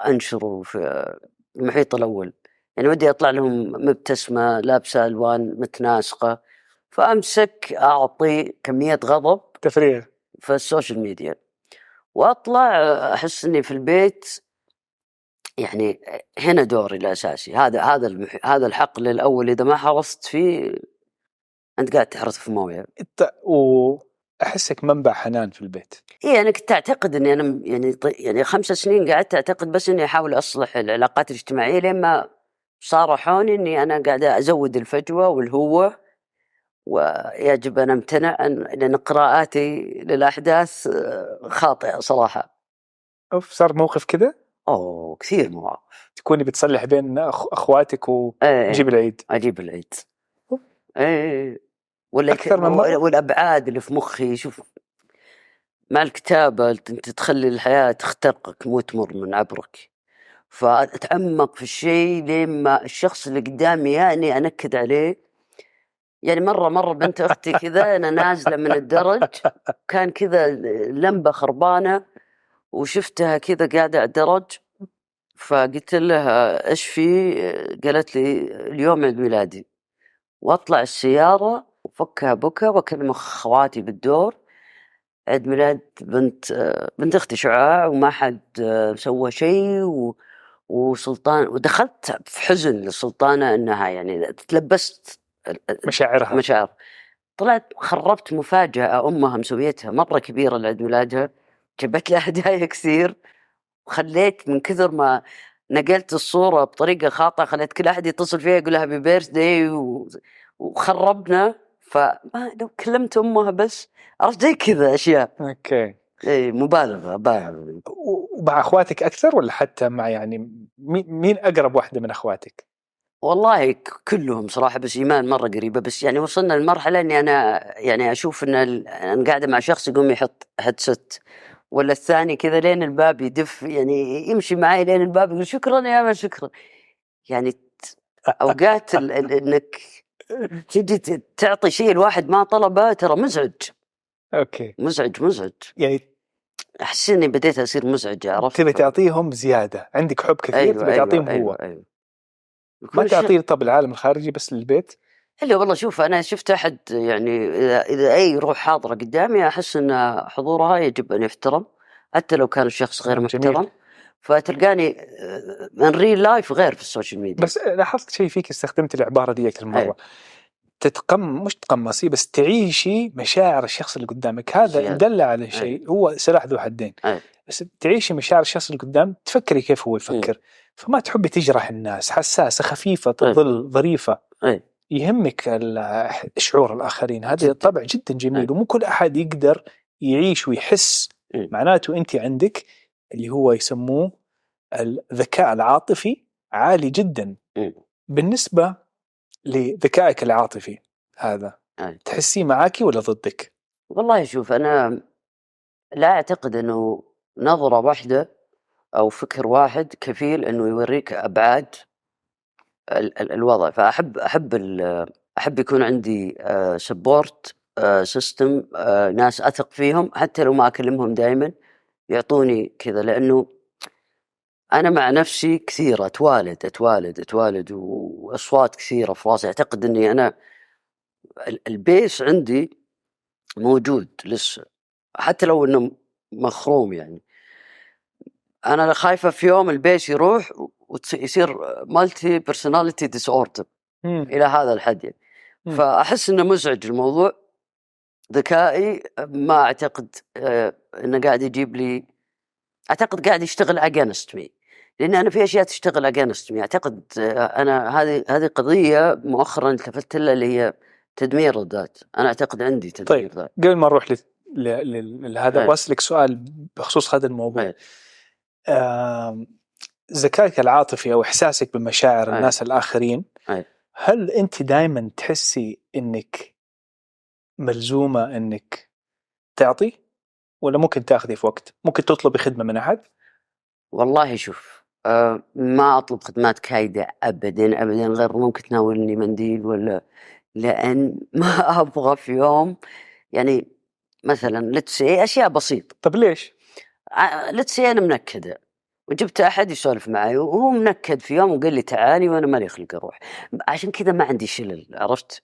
أنشره في المحيط الأول، يعني ودي أطلع لهم مبتسمة لابسة ألوان متناسقة، فأمسك أعطي كمية غضب تفريغ في السوشيال ميديا وأطلع أحس أني في البيت. يعني هنا دوري الأساسي، هذا الحقل الأول إذا ما حرصت فيه أنت قاعد تحرص في موية. وأحسك منبع حنان في البيت. إيه أنا كنت أعتقد إني أنا يعني 5 سنين قعدت أعتقد بس إني أحاول أصلح العلاقات الاجتماعية، لما صارحوني إني أنا قاعدة أزود الفجوة والهوة، ويجب أن أمتنع لأن قراءاتي للأحداث خاطئة صراحة. صار موقف كده؟ كثير مواقف. تكوني بتصلح بين أخواتك وجيب العيد. أجيب العيد. والأبعاد اللي في مخي. شوف مع الكتابة أنت تخلي الحياة تخترقك مو تمر من عبرك، فأتعمق في الشيء لما الشخص اللي قدامي يعني أنكد عليه. يعني مرة بنت أختي كذا أنا نازلة من الدرج كان كذا لمبة خربانة وشفتها كذا قاعدة على الدرج، فقلت لها إيش في؟ قالت لي اليوم عيد ميلادي. وأطلع السيارة وفكها بكى وأكلم أخواتي بالدور عيد ميلاد بنت أختي شعاع وما حد سوى شيء وسلطان. ودخلت في حزن للسلطانة أنها يعني تلبست مشاعر. طلعت خربت مفاجأة أمها مسويتها مرة كبيرة لعيد ميلادها، جبت لها هدايا كثير، وخليت من كثر ما نقلت الصورة بطريقة خاطئة خليت كل أحد يتصل فيها يقول لها هابي بيرثداي وخربنا. فما لو كلمت أمها بس عرفت زي كذا أشياء. أوكي. إيه مبالغة. ومع أخواتك أكثر ولا حتى مع يعني مين أقرب واحدة من أخواتك؟ والله كلهم صراحة، بس إيمان مرة قريبة. بس يعني وصلنا لمرحلة إني أنا يعني أشوف إن أنا قاعدة مع شخص يقوم يحط هيدسет ولا الثاني كذا لين الباب يدف، يعني يمشي معي لين الباب يقول شكرا يا ما شكرا. يعني أوقات إنك تجي تعطي شيء الواحد ما طلبه ترى مزعج. أوكي. مزعج يعني أحس إني بديت أصير مزعج. عرفت؟ تبي تعطيهم زيادة، عندك حب كثير. تبي تعطيهم هو. أيوة. ما تعطيه طب العالم الخارجي بس للبيت. إلا والله شوف أنا شفت أحد يعني إذا أي روح حاضرة قدامي أحس أن حضورها يجب أن يحترم حتى لو كان الشخص غير محترم. فتلقاني من ريل لايف غير في السوشيال ميديا. بس لاحظت شيء فيك، استخدمت العبارة دي أكثر مرة. مش تتقمصي بس تعيشي مشاعر الشخص اللي قدامك. هذا يدل على شيء. هو سلاح ذو حدين. بس تعيشي مشاعر الشخص اللي قدام، تفكري كيف هو يفكر. فما تحبي تجرح الناس، حساسة خفيفة تظل ظريفة. يهمك شعور الآخرين. هذا طبع جدا جميل. ومو كل أحد يقدر يعيش ويحس. معناته أنت عندك اللي هو يسموه الذكاء العاطفي عالي جدا. بالنسبة لذكائك العاطفي هذا تحسيه معاكي ولا ضدك؟ والله شوف أنا لا أعتقد أنه نظرة واحدة أو فكر واحد كفيل أنه يوريك أبعاد الوضع. فأحب يكون عندي سبورت سيستم، ناس أثق فيهم حتى لو ما أكلمهم دائما يعطوني كذا. لأنه أنا مع نفسي كثير أتوالد وأصوات كثيرة في راسي. أعتقد أني أنا البيس عندي موجود لسه حتى لو أنه مخروم. يعني أنا خايفة في يوم البيس يروح ويصير مالتي بيرسوناليتي ديسوردر إلى هذا الحد يعني. فأحس إنه مزعج الموضوع. ذكائي ما أعتقد إنه قاعد يجيب لي، أعتقد قاعد يشتغل against me، لأن أنا في أشياء تشتغل against me. أعتقد أنا هذه قضية مؤخرا التفت لها اللي هي تدمير الذات. أنا أعتقد عندي تدمير ذات. قبل ما نروح لهذا وأسألك سؤال بخصوص هذا الموضوع. ذكائك العاطفي أو إحساسك بمشاعر الناس الآخرين، هل أنت دائما تحسي إنك ملزومة إنك تعطي، ولا ممكن تأخذي في وقت، ممكن تطلبي خدمة من أحد؟ والله شوف ما أطلب خدمات كايدة أبدا غير ممكن تناولني منديل ولا، لأن ما أبغى في يوم يعني مثلا لتسي أشياء بسيطة. طب ليش؟ لتسي أنا منكدة وجبت أحد يسولف معي وهو منكد في يوم وقال لي تعالي وأنا مالي خلق أروح. عشان كذا ما عندي شلل. عرفت؟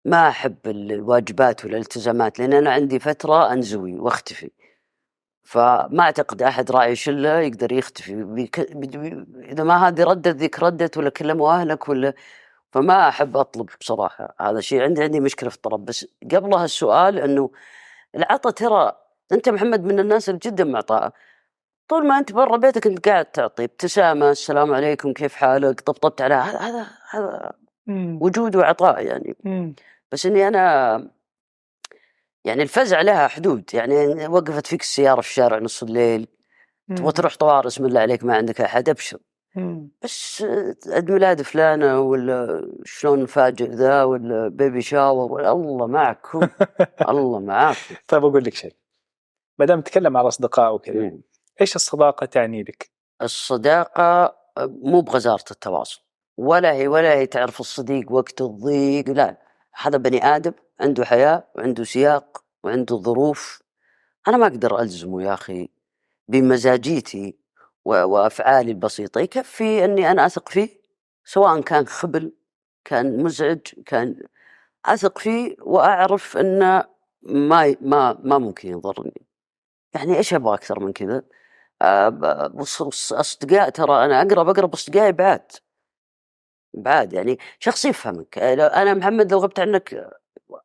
ما أحب الواجبات والالتزامات لأن أنا عندي فترة أنزوي واختفي. فما أعتقد أحد راعي شلة يقدر يختفي إذا ما هذه ردت ذيك ردت ولا كلموا أهلك ولا. فما أحب أطلب بصراحة. هذا شيء عندي مشكلة في الطلب. بس قبلها السؤال أنه العطاء، ترى أنت محمد من الناس اللي جدا معطاء. طول ما أنت برا بيتك أنت قاعد تعطي ابتسامة، السلام عليكم كيف حالك، طبطبت على هذا وجود وعطاء يعني. بس إني أنا يعني الفزع لها حدود. يعني وقفت فيك السيارة في الشارع نص الليل تبغى تروح طوارئ اسم الله عليك ما عندك أحد، أبشر. بس عيد ميلاد فلانة ولا شلون نفاجئ ذا ولا بيبي شاور ولا الله معكم الله معاكم. طيب أقول لك شيء، ما دام نتكلم على أصدقاء وكذا، إيش الصداقة تعني لك؟ الصداقة مو بغزارة التواصل، ولا هي تعرف الصديق وقت الضيق، لا، هذا بني آدم عنده حياة وعنده سياق وعنده ظروف، أنا ما أقدر ألزمه يا أخي بمزاجيتي وأفعالي البسيطة. يكفي أني أنا أثق فيه، سواء كان خبل كان مزعج كان، أثق فيه وأعرف أنه ما ممكن يضرني. يعني إيش أبغى أكثر من كذا؟ أصدقاء، ترى أنا أقرب أصدقائي بعد يعني شخص يفهمك. أنا محمد لو غبت عنك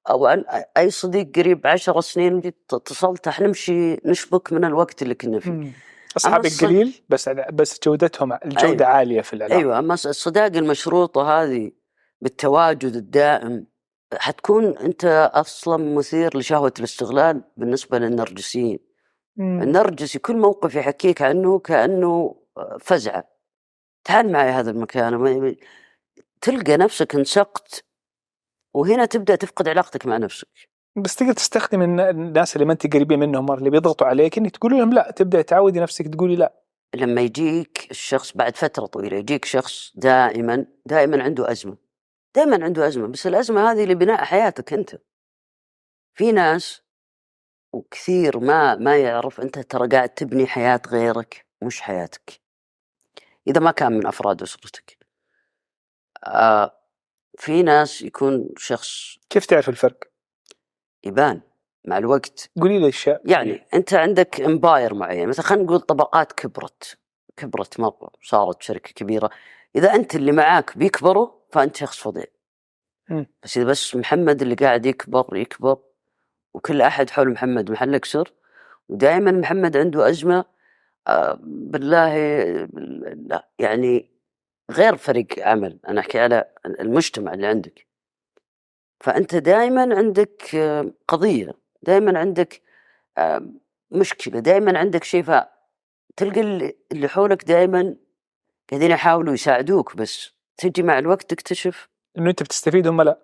أو عن أي صديق قريب 10 سنين جيت اتصلت حنمشي نشبك من الوقت اللي كنا فيه. أصحابك قليل بس جودتهم الجودة أيوة. عالية في العلاقة. أيوة، أما الصداقة المشروطة هذه بالتواجد الدائم حتكون أنت أصلا مثير لشهوة الاستغلال بالنسبة للنرجسيين. النرجسي كل موقف يحكيك عنه كأنه فزعة، تعال معي هذا المكان، تلقى نفسك انسقت، وهنا تبدأ تفقد علاقتك مع نفسك. بس تقدر تستخدم الناس اللي ما انت قريبين منهم اللي بيضغطوا عليك انك تقول لهم لا، تبدأ تعودي نفسك تقولي لا. لما يجيك الشخص بعد فترة طويلة، يجيك شخص دائما عنده أزمة، دائما عنده أزمة، بس الأزمة هذه لبناء حياتك أنت. في ناس وكثير ما يعرف أنت ترى قاعد تبني حياة غيرك مش حياتك، إذا ما كان من أفراد أسرتك. في ناس يكون شخص. كيف تعرف الفرق؟ يبان مع الوقت. قولي لي الشيء. يعني أنت عندك امباير معين، مثلا خلينا نقول طبقات كبرت مرة، صارت شركة كبيرة. إذا أنت اللي معاك بيكبروا فأنت شخص فظيع. بس إذا بس محمد اللي قاعد يكبر وكل أحد حول محمد محل كسر، ودائما محمد عنده أزمة، بالله لا، يعني غير فريق عمل، أنا أحكي على المجتمع اللي عندك. فأنت دائما عندك قضية، دائما عندك مشكلة، دائما عندك شيء، فتلقى اللي حولك دائما قاعدين يحاولوا يساعدوك، بس تجي مع الوقت تكتشف إنه أنت بتستفيد هم لا.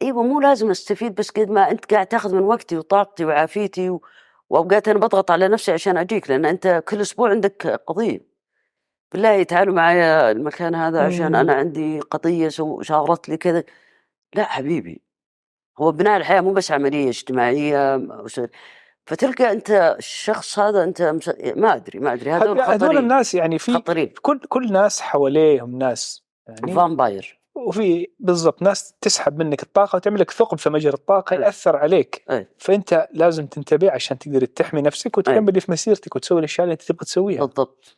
ايوه، مو لازم استفيد، بس قد ما انت قاعد تاخذ من وقتي وطاقتي وعافيتي واوقات انا بضغط على نفسي عشان اجيك، لان انت كل اسبوع عندك قضيه. بالله تعالوا معايا المكان هذا عشان انا عندي قضيه شاغرت لي كذا. لا حبيبي، هو بناء الحياه مو بس عمليه اجتماعيه. فتلقى انت الشخص هذا انت ما ادري هذول الناس يعني في خطرين. كل ناس حواليهم ناس يعني فامباير، وفي بالضبط ناس تسحب منك الطاقة وتعمل لك ثقب في مجرى الطاقة يأثر عليك. فأنت لازم تنتبه عشان تقدر تحمي نفسك وتكمل في مسيرتك وتسوي الأشياء اللي أنت تبغى تسويها. بالضبط.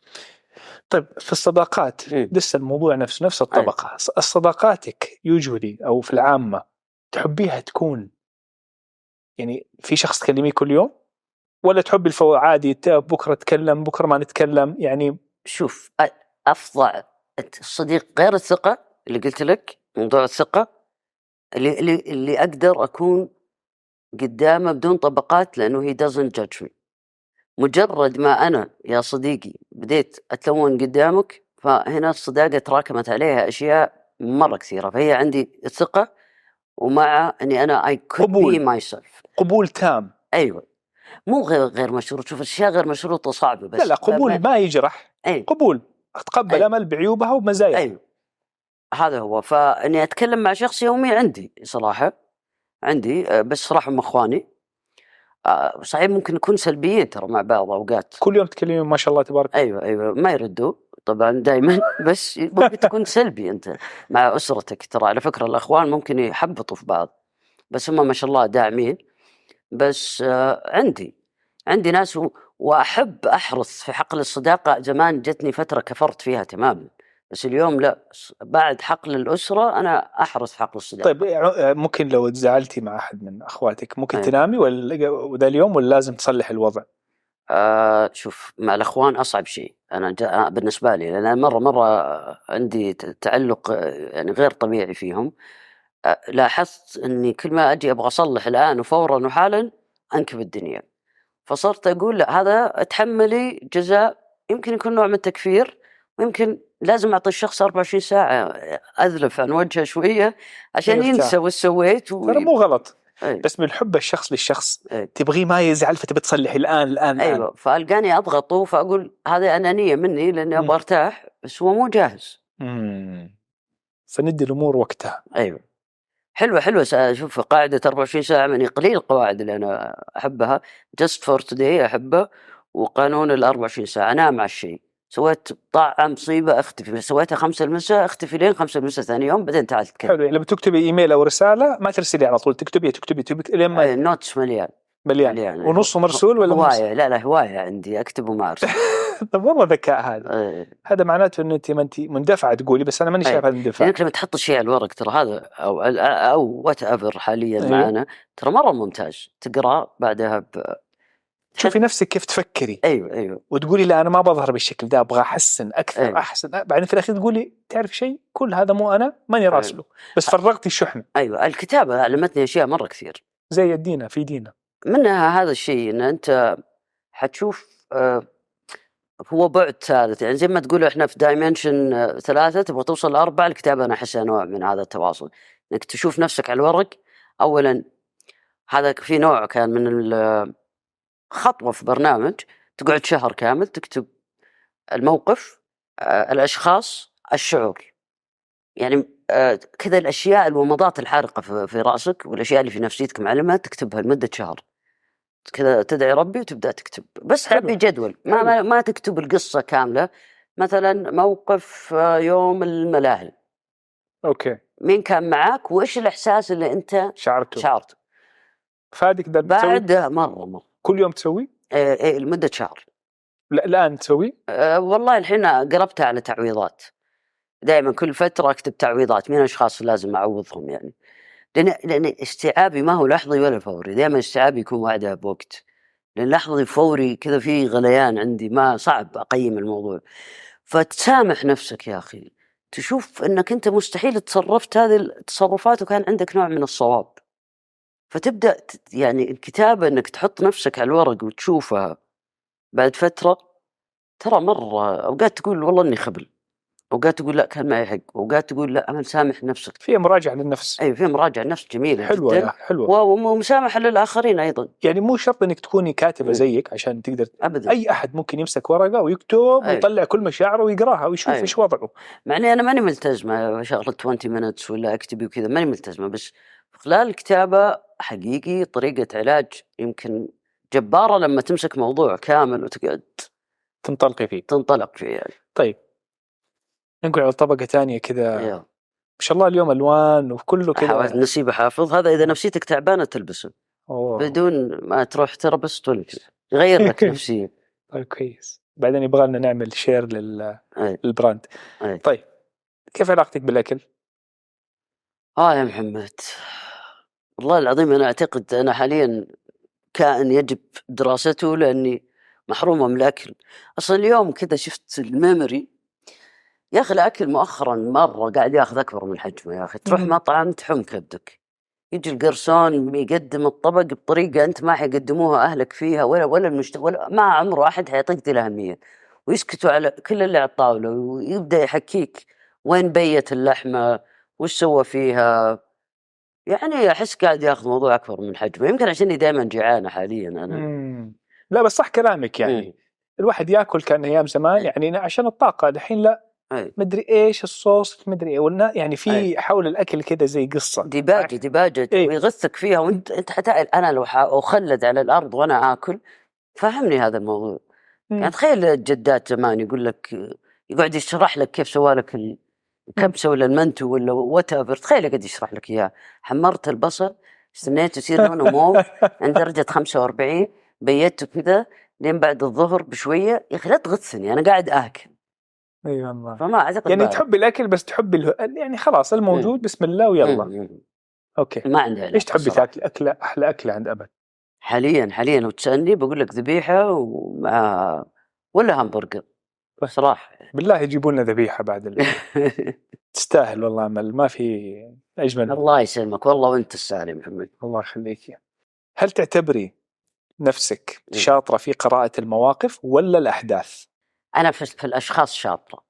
طيب في الصداقات لسه الموضوع نفس الطبقة. الصداقاتك يوجولي أو في العامة تحبيها تكون يعني في شخص تكلميه كل يوم، ولا تحب الفو عادي بكرة نتكلم بكرة ما نتكلم؟ يعني شوف، أفضل الصديق غير الثقة اللي قلت لك، موضوع الثقة اللي أقدر أكون قدامه بدون طبقات، لأنه he doesn't judge me. مجرد ما أنا يا صديقي بديت أتلون قدامك، فهنا الصداقة تراكمت عليها أشياء مرة كثيرة، فهي عندي الثقة، ومع أني أنا I could be myself. قبول تام. أيوة، مو غير مشروط. شوف الأشياء غير مشروطة صعبة، بس لا قبول ما يجرح. قبول أتقبل أمل بعيوبها ومزايا. أيوة، هذا هو. فاني اتكلم مع شخص يومي عندي صراحه، بس صراحه هم اخواني. صحيح ممكن نكون سلبيين ترى مع بعض اوقات، كل يوم تكلمين ما شاء الله تبارك. ايوه ما يردوا طبعا دائما بس ممكن تكون سلبي انت مع اسرتك. ترى على فكره الاخوان ممكن يحبطوا في بعض، بس هم ما شاء الله داعمين. بس عندي ناس واحب احرص في حقل الصداقه. زمان جتني فتره كفرت فيها تماما، بس اليوم لا، بعد حقل الأسرة أنا أحرص حقل الصداقة. طيب ممكن لو تزعلتي مع أحد من أخواتك ممكن تنامي وذا اليوم، ولا لازم تصلح الوضع؟ شوف، مع الأخوان أصعب شيء أنا بالنسبة لي، لأن أنا مرة عندي تعلق يعني غير طبيعي فيهم. لاحظت أني كل ما أجي أبغى أصلح الآن وفورا وحالا أنكب الدنيا، فصرت أقول لا، هذا أتحملي جزاء، يمكن يكون نوع من التكفير، ويمكن لازم أعطي الشخص 24 ساعة أذلف عن وجهه شوية عشان ينسى وش سويت. ترى مو غلط. بس من حب الشخص للشخص تبغيه ما يزعل، فتبي تصلح الآن. أيوة، فألقاني أضغطه، فأقول هذه أنانية مني لأني أبغى أرتاح، بس هو مو جاهز. فندي الأمور وقتها. أيوة حلوة. شوف قاعدة 24 ساعة من قليل القواعد اللي أنا أحبها. Just for today أحبه، وقانون 24 ساعة أنام مع الشيء. سويت طاعة مصيبة أختفي، سويتها 5 المساء أختفي لين 5 المساء ثاني يوم، بعدين تعال تتكلم. حلو. لما تكتبي إيميل أو رسالة ما ترسلي على طول، تكتبي لما النوتس مليان. ونص مرسول ولا هواية؟ لا هواية عندي أكتب وما أرسل. طب والله ذكاء هذا. هذا معناته إن أنت مندفعة تقولي، بس أنا ماني شايف هذا الاندفاع. لأنك لما تحط الشيء على الورق ترى هذا أو whatever حاليا معنا، ترى مرة ممتاز تقرأ بعدها تشوفي نفسك كيف تفكري. أيوة. وتقولي لا أنا ما بظهر بالشكل ده، أبغى أحسن أكثر. أحسن بعدين في الأخير تقولي تعرف شيء، كل هذا مو أنا، ماني راسله. بس فرغتي الشحنة. أيوة الكتابة علمتني أشياء مرة كثير، زي الدينة في دينة منها هذا الشيء إن أنت حتشوف هو بعد ثالث. يعني زي ما تقول إحنا في دايمنشن 3 تبغى توصل ل4. الكتابة أنا أحسها نوع من هذا التواصل، إنك تشوف نفسك على الورق أولا. هذا في نوع كان من خطوة في برنامج، تقعد شهر كامل تكتب الموقف، الأشخاص، الشعور، يعني كذا الأشياء الومضات الحارقة في رأسك والأشياء اللي في نفسيتك معلمة تكتبها لمدة شهر كذا. تدعي ربي وتبدأ تكتب، بس تعبي جدول. ما تكتب القصة كاملة. مثلا موقف يوم الملاهي، أوكي، مين كان معاك وإيش الإحساس اللي أنت شعرته. فادك ده بعد مرة كل يوم تسوي لمدة شهر. لا الآن تسوي؟ والله الحين قربتها على تعويضات. دائما كل فترة أكتب تعويضات من أشخاص لازم أعوضهم، يعني لأن استيعابي ما هو لحظي ولا فوري. دائما استيعابي يكون وعدها بوقت، لأن لحظي فوري كذا فيه غليان عندي، ما صعب أقيم الموضوع. فتسامح نفسك يا أخي، تشوف أنك أنت مستحيل تصرفت هذه التصرفات وكان عندك نوع من الصواب. فتبدأ يعني الكتابة أنك تحط نفسك على الورق وتشوفها بعد فترة، ترى مرة أوقات تقول والله إني خبل، أوقات تقول لا كان معي حق، أوقات تقول لا أنا سامح نفسك. في مراجعة للنفس. أي في مراجعة للنفس جميلة حلوة جدا. حلوة. ومسامحة للآخرين أيضا. يعني مو شرط إنك تكوني كاتبة زيك عشان تقدر أبدا. أي أحد ممكن يمسك ورقة ويكتب ويطلع كل مشاعره ويقراها ويشوف إيش وضعه. معني أنا ماني ملتزمة شغلة 20 minutes ولا أكتبي وكذا، ماني ملتزمة، بس خلال الكتابة حقيقي طريقة علاج يمكن جبارة لما تمسك موضوع كامل وتقعد تنطلق فيه يعني. طيب نقول على طبقة تانية كذا. ما شاء الله اليوم ألوان وكله كذا. نسيب حافظ هذا إذا نفسيتك تعبانة تلبسه بدون ما تروح تربست ولا يغير لك نفسية. طيب كويس. بعدين يبغى لنا نعمل شير للبراند. طيب كيف علاقتك بالأكل؟ يا محمد والله العظيم أنا أعتقد أنا حاليا كائن يجب دراسته، لأني محرومة من الأكل. أصلا اليوم كذا شفت الميموري يا أخي، الأكل مؤخرا مرة قاعد يأخذ أكبر من حجمه يا أخي. تروح مطعم تحم كبدك، يجي القرصون يقدم الطبق بطريقة أنت ما حيقدموها أهلك فيها ولا ما عمره أحد حيعطيك دي الأهمية، ويسكتوا على كل اللي على الطاولة، ويبدأ يحكيك وين بيت اللحمة وش سوى فيها. يعني أحس قاعد يأخذ موضوع أكبر من حجمه، يمكن عشاني دائما جيعانة حاليا أنا. لا بس صح كلامك، يعني الواحد يأكل كان أيام زمان يعني عشان الطاقة. الحين لا، مدري إيش الصوص مدري إيه ولا يعني في حول الأكل كده زي قصة ديباجة ويغثك فيها، وأنت حتى أنا لو أخلد على الأرض وأنا آكل فهمني هذا الموضوع. يعني تخيل الجدات زمان يقول لك، يقعد يشرح لك كيف سوالك الكبسة ولا المنتو ولا واتافر، تخيل يقعد يشرح لك إياه. حمرت البصل، استنيته يصير لونه موف عند درجة 45، بيته كذا لين بعد الظهر بشوية. يا أخي لا تغثني أنا قاعد آكل. ايوه والله. فما أعتقد يعني تحب الأكل بس تحب يعني خلاص الموجود بسم الله ويلا. اوكي ما عندي. ايش تحبي تاكل؟ أكلة احلى أكلة عند أبد حاليا لو تسألني بقول لك ذبيحة ولا همبرجر بصراحة. بالله يجيبوا لنا ذبيحة بعد تستاهل والله عمل، ما في أجمل. الله يسلمك والله وانت السالم محمد. الله يخليك. هل تعتبري نفسك شاطرة في قراءة المواقف ولا الأحداث؟ أنا في الأشخاص شاطرة،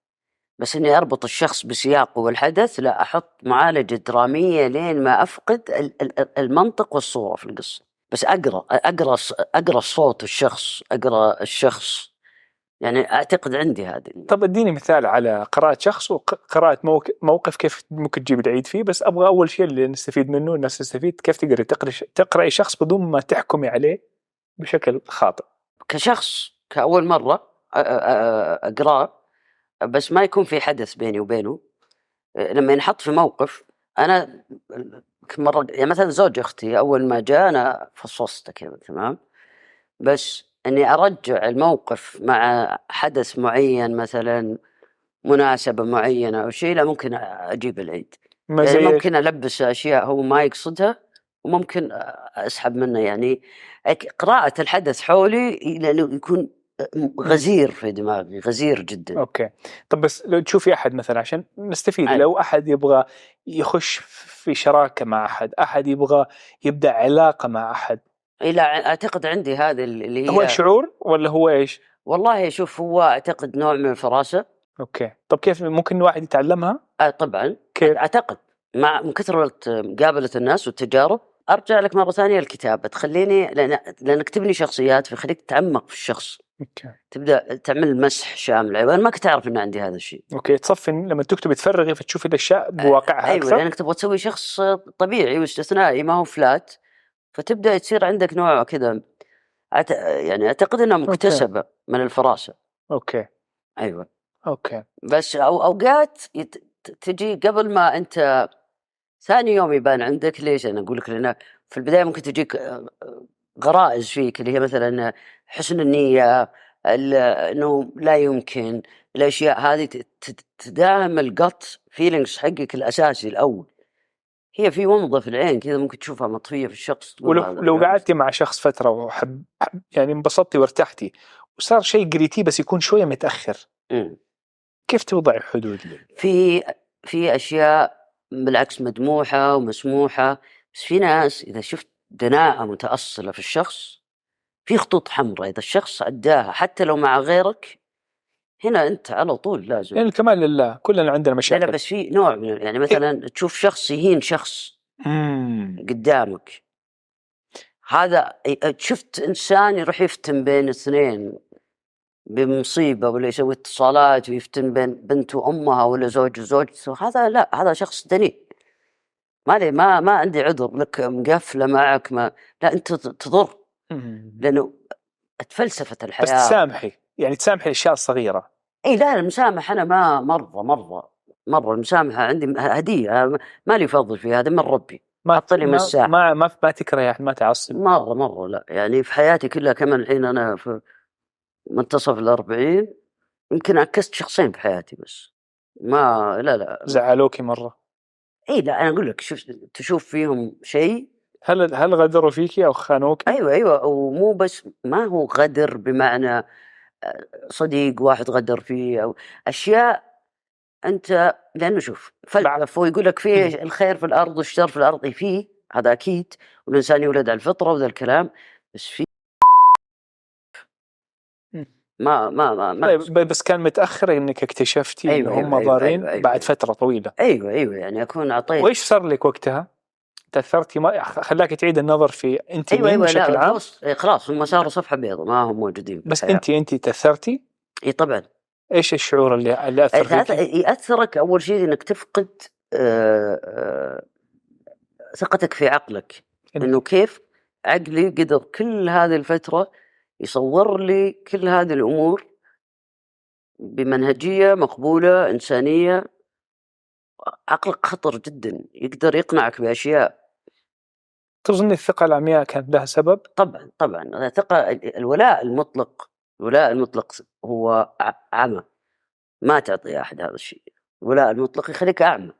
بس إني أربط الشخص بسياقه والحدث لا، أحط معالجة درامية لين ما أفقد المنطق والصورة في القصة. بس أقرأ الصوت الشخص، أقرأ الشخص يعني أعتقد عندي هذه. طب اديني مثال على قراءة شخص وقراءة موقف كيف ممكن تجيب العيد فيه، بس أبغى أول شيء اللي نستفيد منه الناس تستفيد كيف تقدر تقرأي شخص بدون ما تحكمي عليه بشكل خاطئ. كشخص كأول مرة أقرأ، بس ما يكون في حدث بيني وبينه، لما ينحط في موقف أنا مرة، يعني مثلا زوج أختي أول ما جاء أنا فصصته كذا تمام، بس أني أرجع الموقف مع حدث معين مثلا مناسبة معينة أو شيء، لا ممكن أجيب العيد. يعني ممكن ألبس أشياء هو ما يقصدها وممكن أسحب منه. يعني قراءة الحدث حولي لأنه يكون غزير في دماغي، غزير جدا. أوكي. طب بس لو تشوفي أحد مثلا عشان نستفيد، لو أحد يبغى يخش في شراكة مع أحد يبغى يبدأ علاقة مع أحد، لا أعتقد عندي هذا اللي هي هو شعور ولا هو إيش؟ والله شوف، هو أعتقد نوع من الفراسة. أوكي. طب كيف ممكن الواحد يتعلمها؟ طبعا كيف؟ أعتقد من كثرة مقابلة الناس والتجارب. أرجع لك مرة ثانية الكتابة تخليني، لأنك تبني شخصيات فيخليك تتعمق في الشخص. أوكي. تبدأ تعمل مسح شامل. أنا ما كنت أعرف إن عندي هذا الشيء. أوكي. تصفي لما تكتبي تفرغي فتشوفي الأشياء بواقعها أيوة أكثر. لأنك تبغى تسوي شخص طبيعي واستثنائي ما هو فلات، فتبدأ تصير عندك نوع كذا. يعني أعتقد أنها مكتسبة من الفراسة. أوكي. أيوة. أوكي. بس أوقات تجي قبل ما أنت ثاني يوم يبان عندك. ليش أنا أقول لك؟ لأن في البداية ممكن تجيك غرائز فيك اللي هي مثلا حسن النية، انه لا يمكن، الاشياء هذه تداهم القط فيلينجز حقك الاساسي الاول. هي في ومضة في العين كذا ممكن تشوفها مطفية في الشخص. لو قعدتي مع شخص فترة وحب يعني انبسطتي وارتحتي وصار شيء قريتيه بس يكون شوية متأخر، كيف توضعي حدود؟ في اشياء بالعكس مدموحة ومسموحة، بس في ناس اذا شفت دناءة متأصلة في الشخص، في خطوط حمراء إذا الشخص عداها حتى لو مع غيرك، هنا أنت على طول لازم. يعني الكمال لله، كلنا عندنا مشاكل. لا بس في نوع من يعني مثلا تشوف شخص يهين شخص قدامك، هذا شفت إنسان يروح يفتن بين اثنين بمصيبة، ولا يسوي اتصالات ويفتن بين بنت وأمها ولا زوج وزوجته، هذا لا، هذا شخص دنيء. ما عندي عذر لك مقفلة معك، لا أنت تضر، لأنه اتفلسفت الحياة. بس تسامحي، يعني تسامحي الأشياء الصغيرة. اي لا المسامح انا ما مرة المسامحة عندي هدية، ما لي فضل في هذا من ربي. حط لي مساحة. ما تكره يعني، ما تعصب مرة لا، يعني في حياتي كلها كمان الحين انا في منتصف ال40 يمكن عكست شخصين في حياتي بس. ما لا زعلوكي مرة؟ اي لا انا اقول لك تشوف فيهم شيء. هل غدروا فيكي او خانوكي؟ ايوه ومو بس ما هو غدر بمعنى صديق واحد غدر فيه او اشياء. انت لانه شوف فلسفه ويقول لك فيه الخير في الارض والشر في الارض، فيه هذا اكيد، والانسان يولد على الفطره وذا الكلام، بس في ما طيب بس كان متاخر انك اكتشفتي ان هم ضارين بعد فتره طويله. ايوه يعني اكون اعطيت. وايش صار لك وقتها؟ تاثرتي؟ ما خلاك تعيد النظر في انت مين بشكل عام؟ خلاص هم صاروا صفحه بيضاء ما هم موجودين بس انت تاثرتي؟ اي طبعا. ايش الشعور اللي اثر فيك؟ ياثرك اول شيء انك تفقد ثقتك في عقلك، انه كيف عقلي قدر كل هذه الفتره يصور لي كل هذه الامور بمنهجيه مقبوله انسانيه. عقلك خطر جدا، يقدر يقنعك باشياء. تظن الثقه العمياء كانت لها سبب؟ طبعا الثقه، الولاء المطلق هو عمى، ما تعطي احد هذا الشيء. الولاء المطلق يخليك اعمى.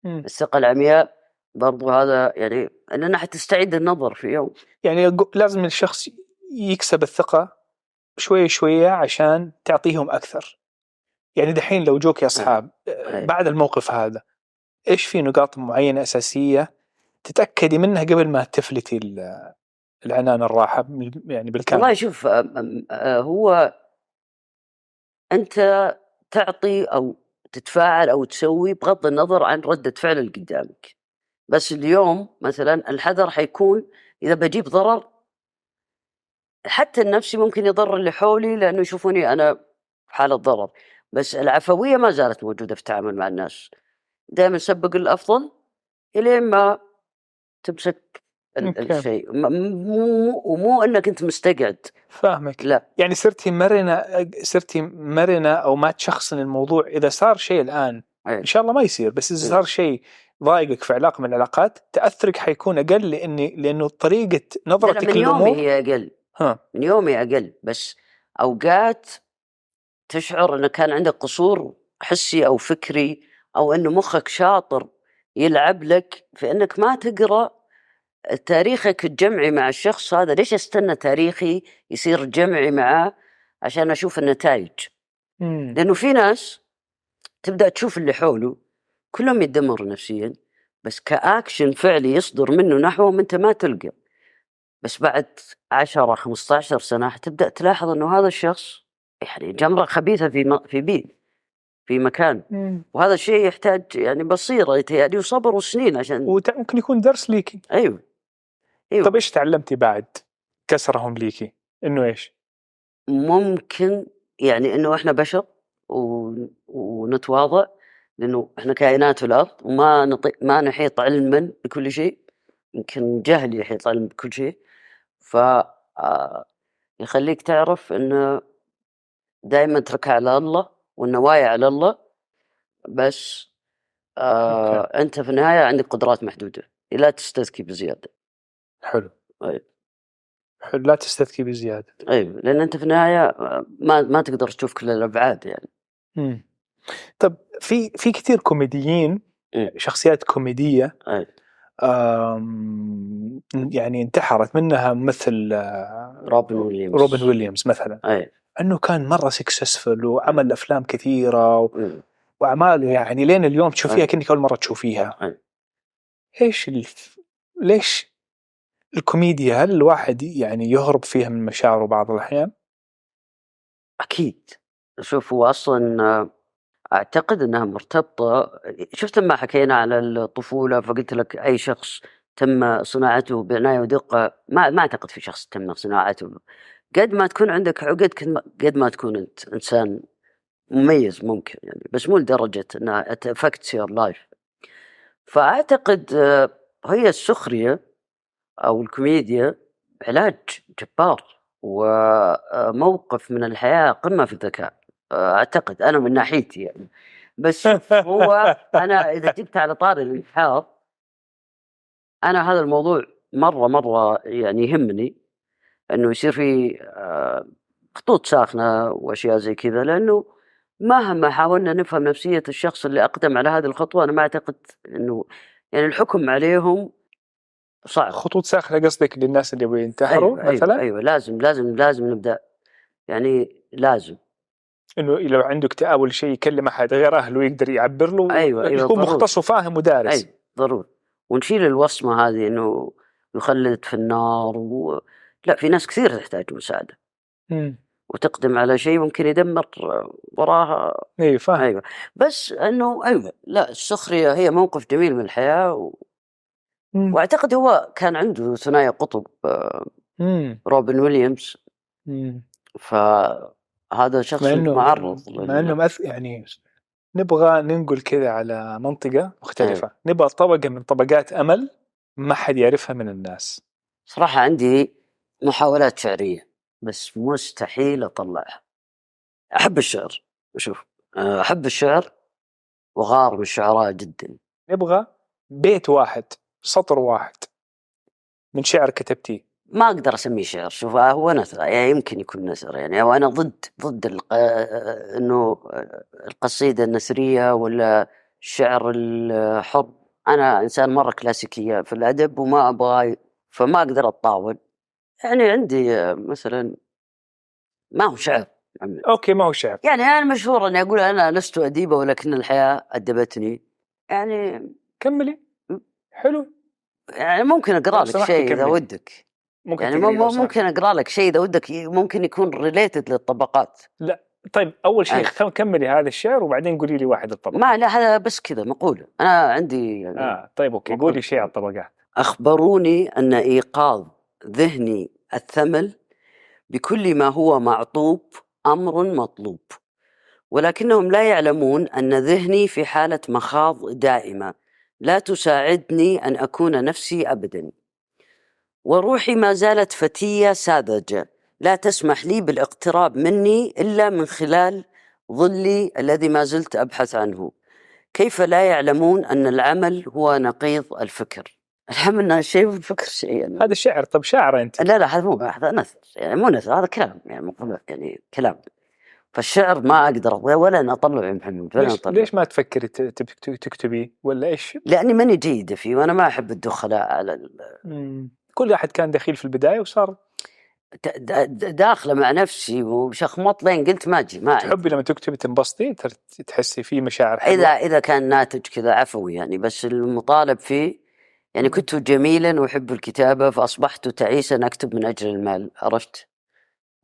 الثقه العمياء برضو هذا يعني اننا حتستعيد النظر في يوم. يعني لازم الشخص يكسب الثقة شوية عشان تعطيهم أكثر. يعني دحين لو جوك يا أصحاب بعد الموقف هذا، إيش في نقاط معينة أساسية تتأكدي منها قبل ما تفلتي العنان الراحة يعني بالكامل؟ والله شوف، هو أنت تعطي أو تتفاعل أو تسوي بغض النظر عن ردة فعل اللي قدامك. بس اليوم مثلا الحذر حيكون إذا بجيب ضرر حتى النفسي ممكن يضر اللي حولي لأنه يشوفوني أنا في حالة ضرر، بس العفوية ما زالت موجودة في التعامل مع الناس. دائما سبق الأفضل إلين ما تمسك الشيء، ومو أنك أنت مستقعد. فاهمك. لا يعني صرتي مرنة أو ما تشخصن الموضوع. إذا صار شيء الآن إن شاء الله ما يصير، بس إذا صار شيء ضايقك في علاقة من العلاقات، تأثرك حيكون أقل، لأنه طريقة نظرتك من للأمور يومي هي أقل. من يومي أقل، بس أوقات تشعر أنه كان عندك قصور حسي أو فكري، أو أنه مخك شاطر يلعب لك في أنك ما تقرأ تاريخك الجمعي مع الشخص هذا. ليش استنى تاريخي يصير جمعي معاه عشان أشوف النتائج؟ لأنه في ناس تبدأ تشوف اللي حوله كلهم يتدمروا نفسيا، بس كأكشن فعلي يصدر منه نحوهم أنت ما تلقى. بس بعد 10-15 سنة تبدأ تلاحظ أنه هذا الشخص يعني جمرة خبيثة في مكان. وهذا الشيء يحتاج يعني بصيرة يعني وصبر وسنين عشان ممكن يكون درس ليكي. أيوه. طب إيش تعلمتي بعد كسرهم ليكي؟ إنه إيش؟ ممكن يعني إنه إحنا بشر ونتواضع، لأنه إحنا كائنات في الأرض ما نحيط علما بكل شيء. يمكن جهل يحيط علم بكل شيء، يخليك تعرف إنه دائما تركها على الله والنوايا على الله. بس أنت في النهاية عندك قدرات محدودة، لا تستذكي بزيادة. حلو. أيوة. حلو، لا تستذكي بزيادة. أيوة، لأن أنت في النهاية ما تقدر تشوف كل الأبعاد يعني. طب في كثير كوميديين، شخصيات كوميدية يعني انتحرت، منها مثل روبن ويليامز مثلا. أنه كان مرة سكسسفل وعمل أفلام كثيرة وأعماله يعني لين اليوم تشوفيها كأنك أول مرة تشوفيها. ليش الكوميديا؟ هل الواحد يعني يهرب فيها من مشاعره بعض الأحيان؟ أكيد. شوف، هو أصلا أعتقد أنها مرتبطة. شفت لما حكينا على الطفولة فقلت لك أي شخص تم صناعته بعناية ودقة، ما أعتقد في شخص تم صناعته. قد ما تكون عندك عقد قد ما تكون أنت إنسان مميز ممكن يعني، بس مو لدرجة أنها affects your life. فأعتقد هي السخرية أو الكوميديا علاج جبار وموقف من الحياة قمة في الذكاء. أعتقد أنا من ناحيتي يعني. بس هو أنا إذا جبت على طاري الانتحار، أنا هذا الموضوع مرة يعني يهمني أنه يصير في خطوط ساخنة وأشياء زي كذا، لأنه مهما حاولنا نفهم نفسية الشخص اللي أقدم على هذه الخطوة، أنا ما أعتقد أنه يعني الحكم عليهم صعب. خطوط ساخنة قصدك للناس اللي بينتحروا مثلا؟ أيوة لازم نبدأ يعني. لازم إنه لو عنده اكتئاب ولا شيء يكلم أحد غير أهله يقدر يعبر له. أيوة يكون مختص وفاهم ودارس. أيوة ضروري. ونشيل الوصمة هذه إنه يخلد في النار لا، في ناس كثير تحتاج مساعدة وتقدم على شيء ممكن يدمر وراها. أيوة فاهم. أيوة. بس إنه أيوة، لا، السخرية هي موقف جميل من الحياة وأعتقد هو كان عنده ثنائي قطب روبن ويليامز. فهذا شخص معرض مع إنه يعني نبغى ننقل كذا على منطقة مختلفة. نبغى طبقة من طبقات أمل ما حد يعرفها من الناس. صراحة عندي محاولات شعرية بس مستحيل أطلعها. أحب الشعر، شوف أحب الشعر وغار من الشعراء جدا. نبغى بيت واحد، سطر واحد من شعر كتبتيه. ما أقدر أسميه شعر. شوف، هو نثر يعني، يمكن يكون نثر يعني، وأنا ضد إنه القصيدة النثرية ولا الشعر الحر. أنا إنسان مرة كلاسيكية في الأدب وما أبغى، فما أقدر أتطاول يعني. عندي مثلا ما هو شعر. أوكي، ما هو شعر يعني. أنا مشهور أني أقول أنا لست أديبة ولكن الحياة أدبتني يعني. كملي. حلو يعني ممكن أقرأ لك شيء إذا ودك. يعني ممكن أقرأ لك شيء إذا ودك، ممكن يكون ريليتد للطبقات. لا طيب، أول شيء كملي هذا الشعر وبعدين قولي لي واحد الطبقات. ما لا، هذا بس كذا مقولة أنا عندي يعني. طيب أوكي، قولي شيء على الطبقات. أخبروني أن إيقاظ ذهني الثمل بكل ما هو معطوب أمر مطلوب، ولكنهم لا يعلمون أن ذهني في حالة مخاض دائمة لا تساعدني أن أكون نفسي أبدا، وروحي ما زالت فتية ساذجة لا تسمح لي بالاقتراب مني إلا من خلال ظلي الذي ما زلت أبحث عنه. كيف لا يعلمون أن العمل هو نقيض الفكر؟ الحمد شيء والفكر شيء يعني. هذا شعر. طب شاعر أنت؟ لا هذا مو، هذا نثر يعني، مو نثر، هذا كلام يعني كلام. فالشعر ما أقدر ولا نطلع يا محمد، ولا نطلع. ليش ما تفكري تكتبي ولا إيش؟ لأني ماني جيدة فيه، وأنا ما أحب الدخلاء على كل واحد كان دخيل في البداية وصار داخله مع نفسي وشخمط لين قلت ما أجي. ما تحبي لما تكتبي تنبسطي، تحسي فيه مشاعر حلوة؟ إذا كان ناتج كذا عفوي يعني، بس المطالب فيه يعني كنت جميلا وأحب الكتابة فأصبحت تعيسا أكتب من أجل المال. عرفت؟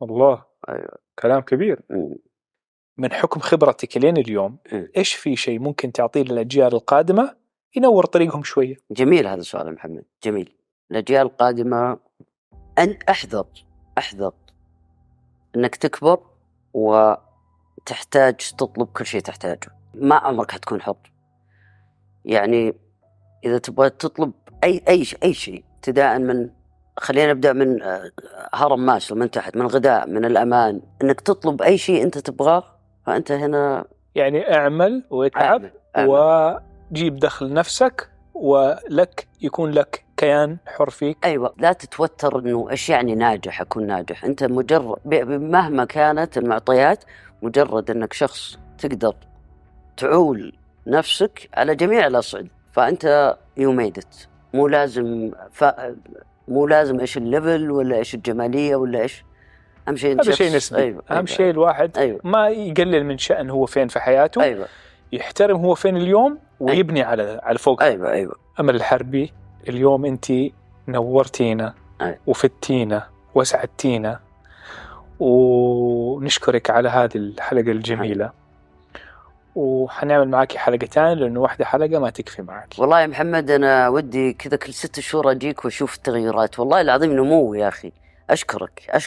الله. أيوة. كلام كبير. من حكم خبرتك لين اليوم إيش في شيء ممكن تعطيه للأجيال القادمة ينور طريقهم شوية؟ جميل هذا السؤال محمد، جميل. الأجيال القادمة أن أحذر أنك تكبر وتحتاج تطلب كل شيء تحتاجه. ما عمرك حتكون حر يعني. إذا تبغى تطلب أي شيء ابتداء من، خلينا نبدأ من هرم ماسلو من تحت، من الغذاء، من الأمان، أنك تطلب أي شيء أنت تبغاه، فأنت هنا يعني اعمل واتعب وجيب دخل نفسك، ولك يكون لك كيان حر فيك. أيوة. لا تتوتر إنه إيش يعني ناجح، أكون ناجح. أنت مجرد مهما كانت المعطيات، مجرد أنك شخص تقدر تعول نفسك على جميع الأصعدة، فأنت you made it. مو لازم إيش الليفل ولا إيش الجمالية ولا إيش. أهم شيء هذا شيء نسبي. أيوة. أهم شيء الواحد ما يقلل من شأن هو فين في حياته. أيوة. يحترم هو فين اليوم ويبني على فوق. أيوة. أمل الحربي، اليوم أنت نورتينا وفتينا وسعدتينا، ونشكرك على هذه الحلقة الجميلة. وحنعمل معاكي حلقتين لأنه واحدة حلقة ما تكفي معك. والله يا محمد أنا ودي كذا كل 6 شهور أجيك وأشوف التغيرات. والله العظيم نمو يا أخي. أشكرك.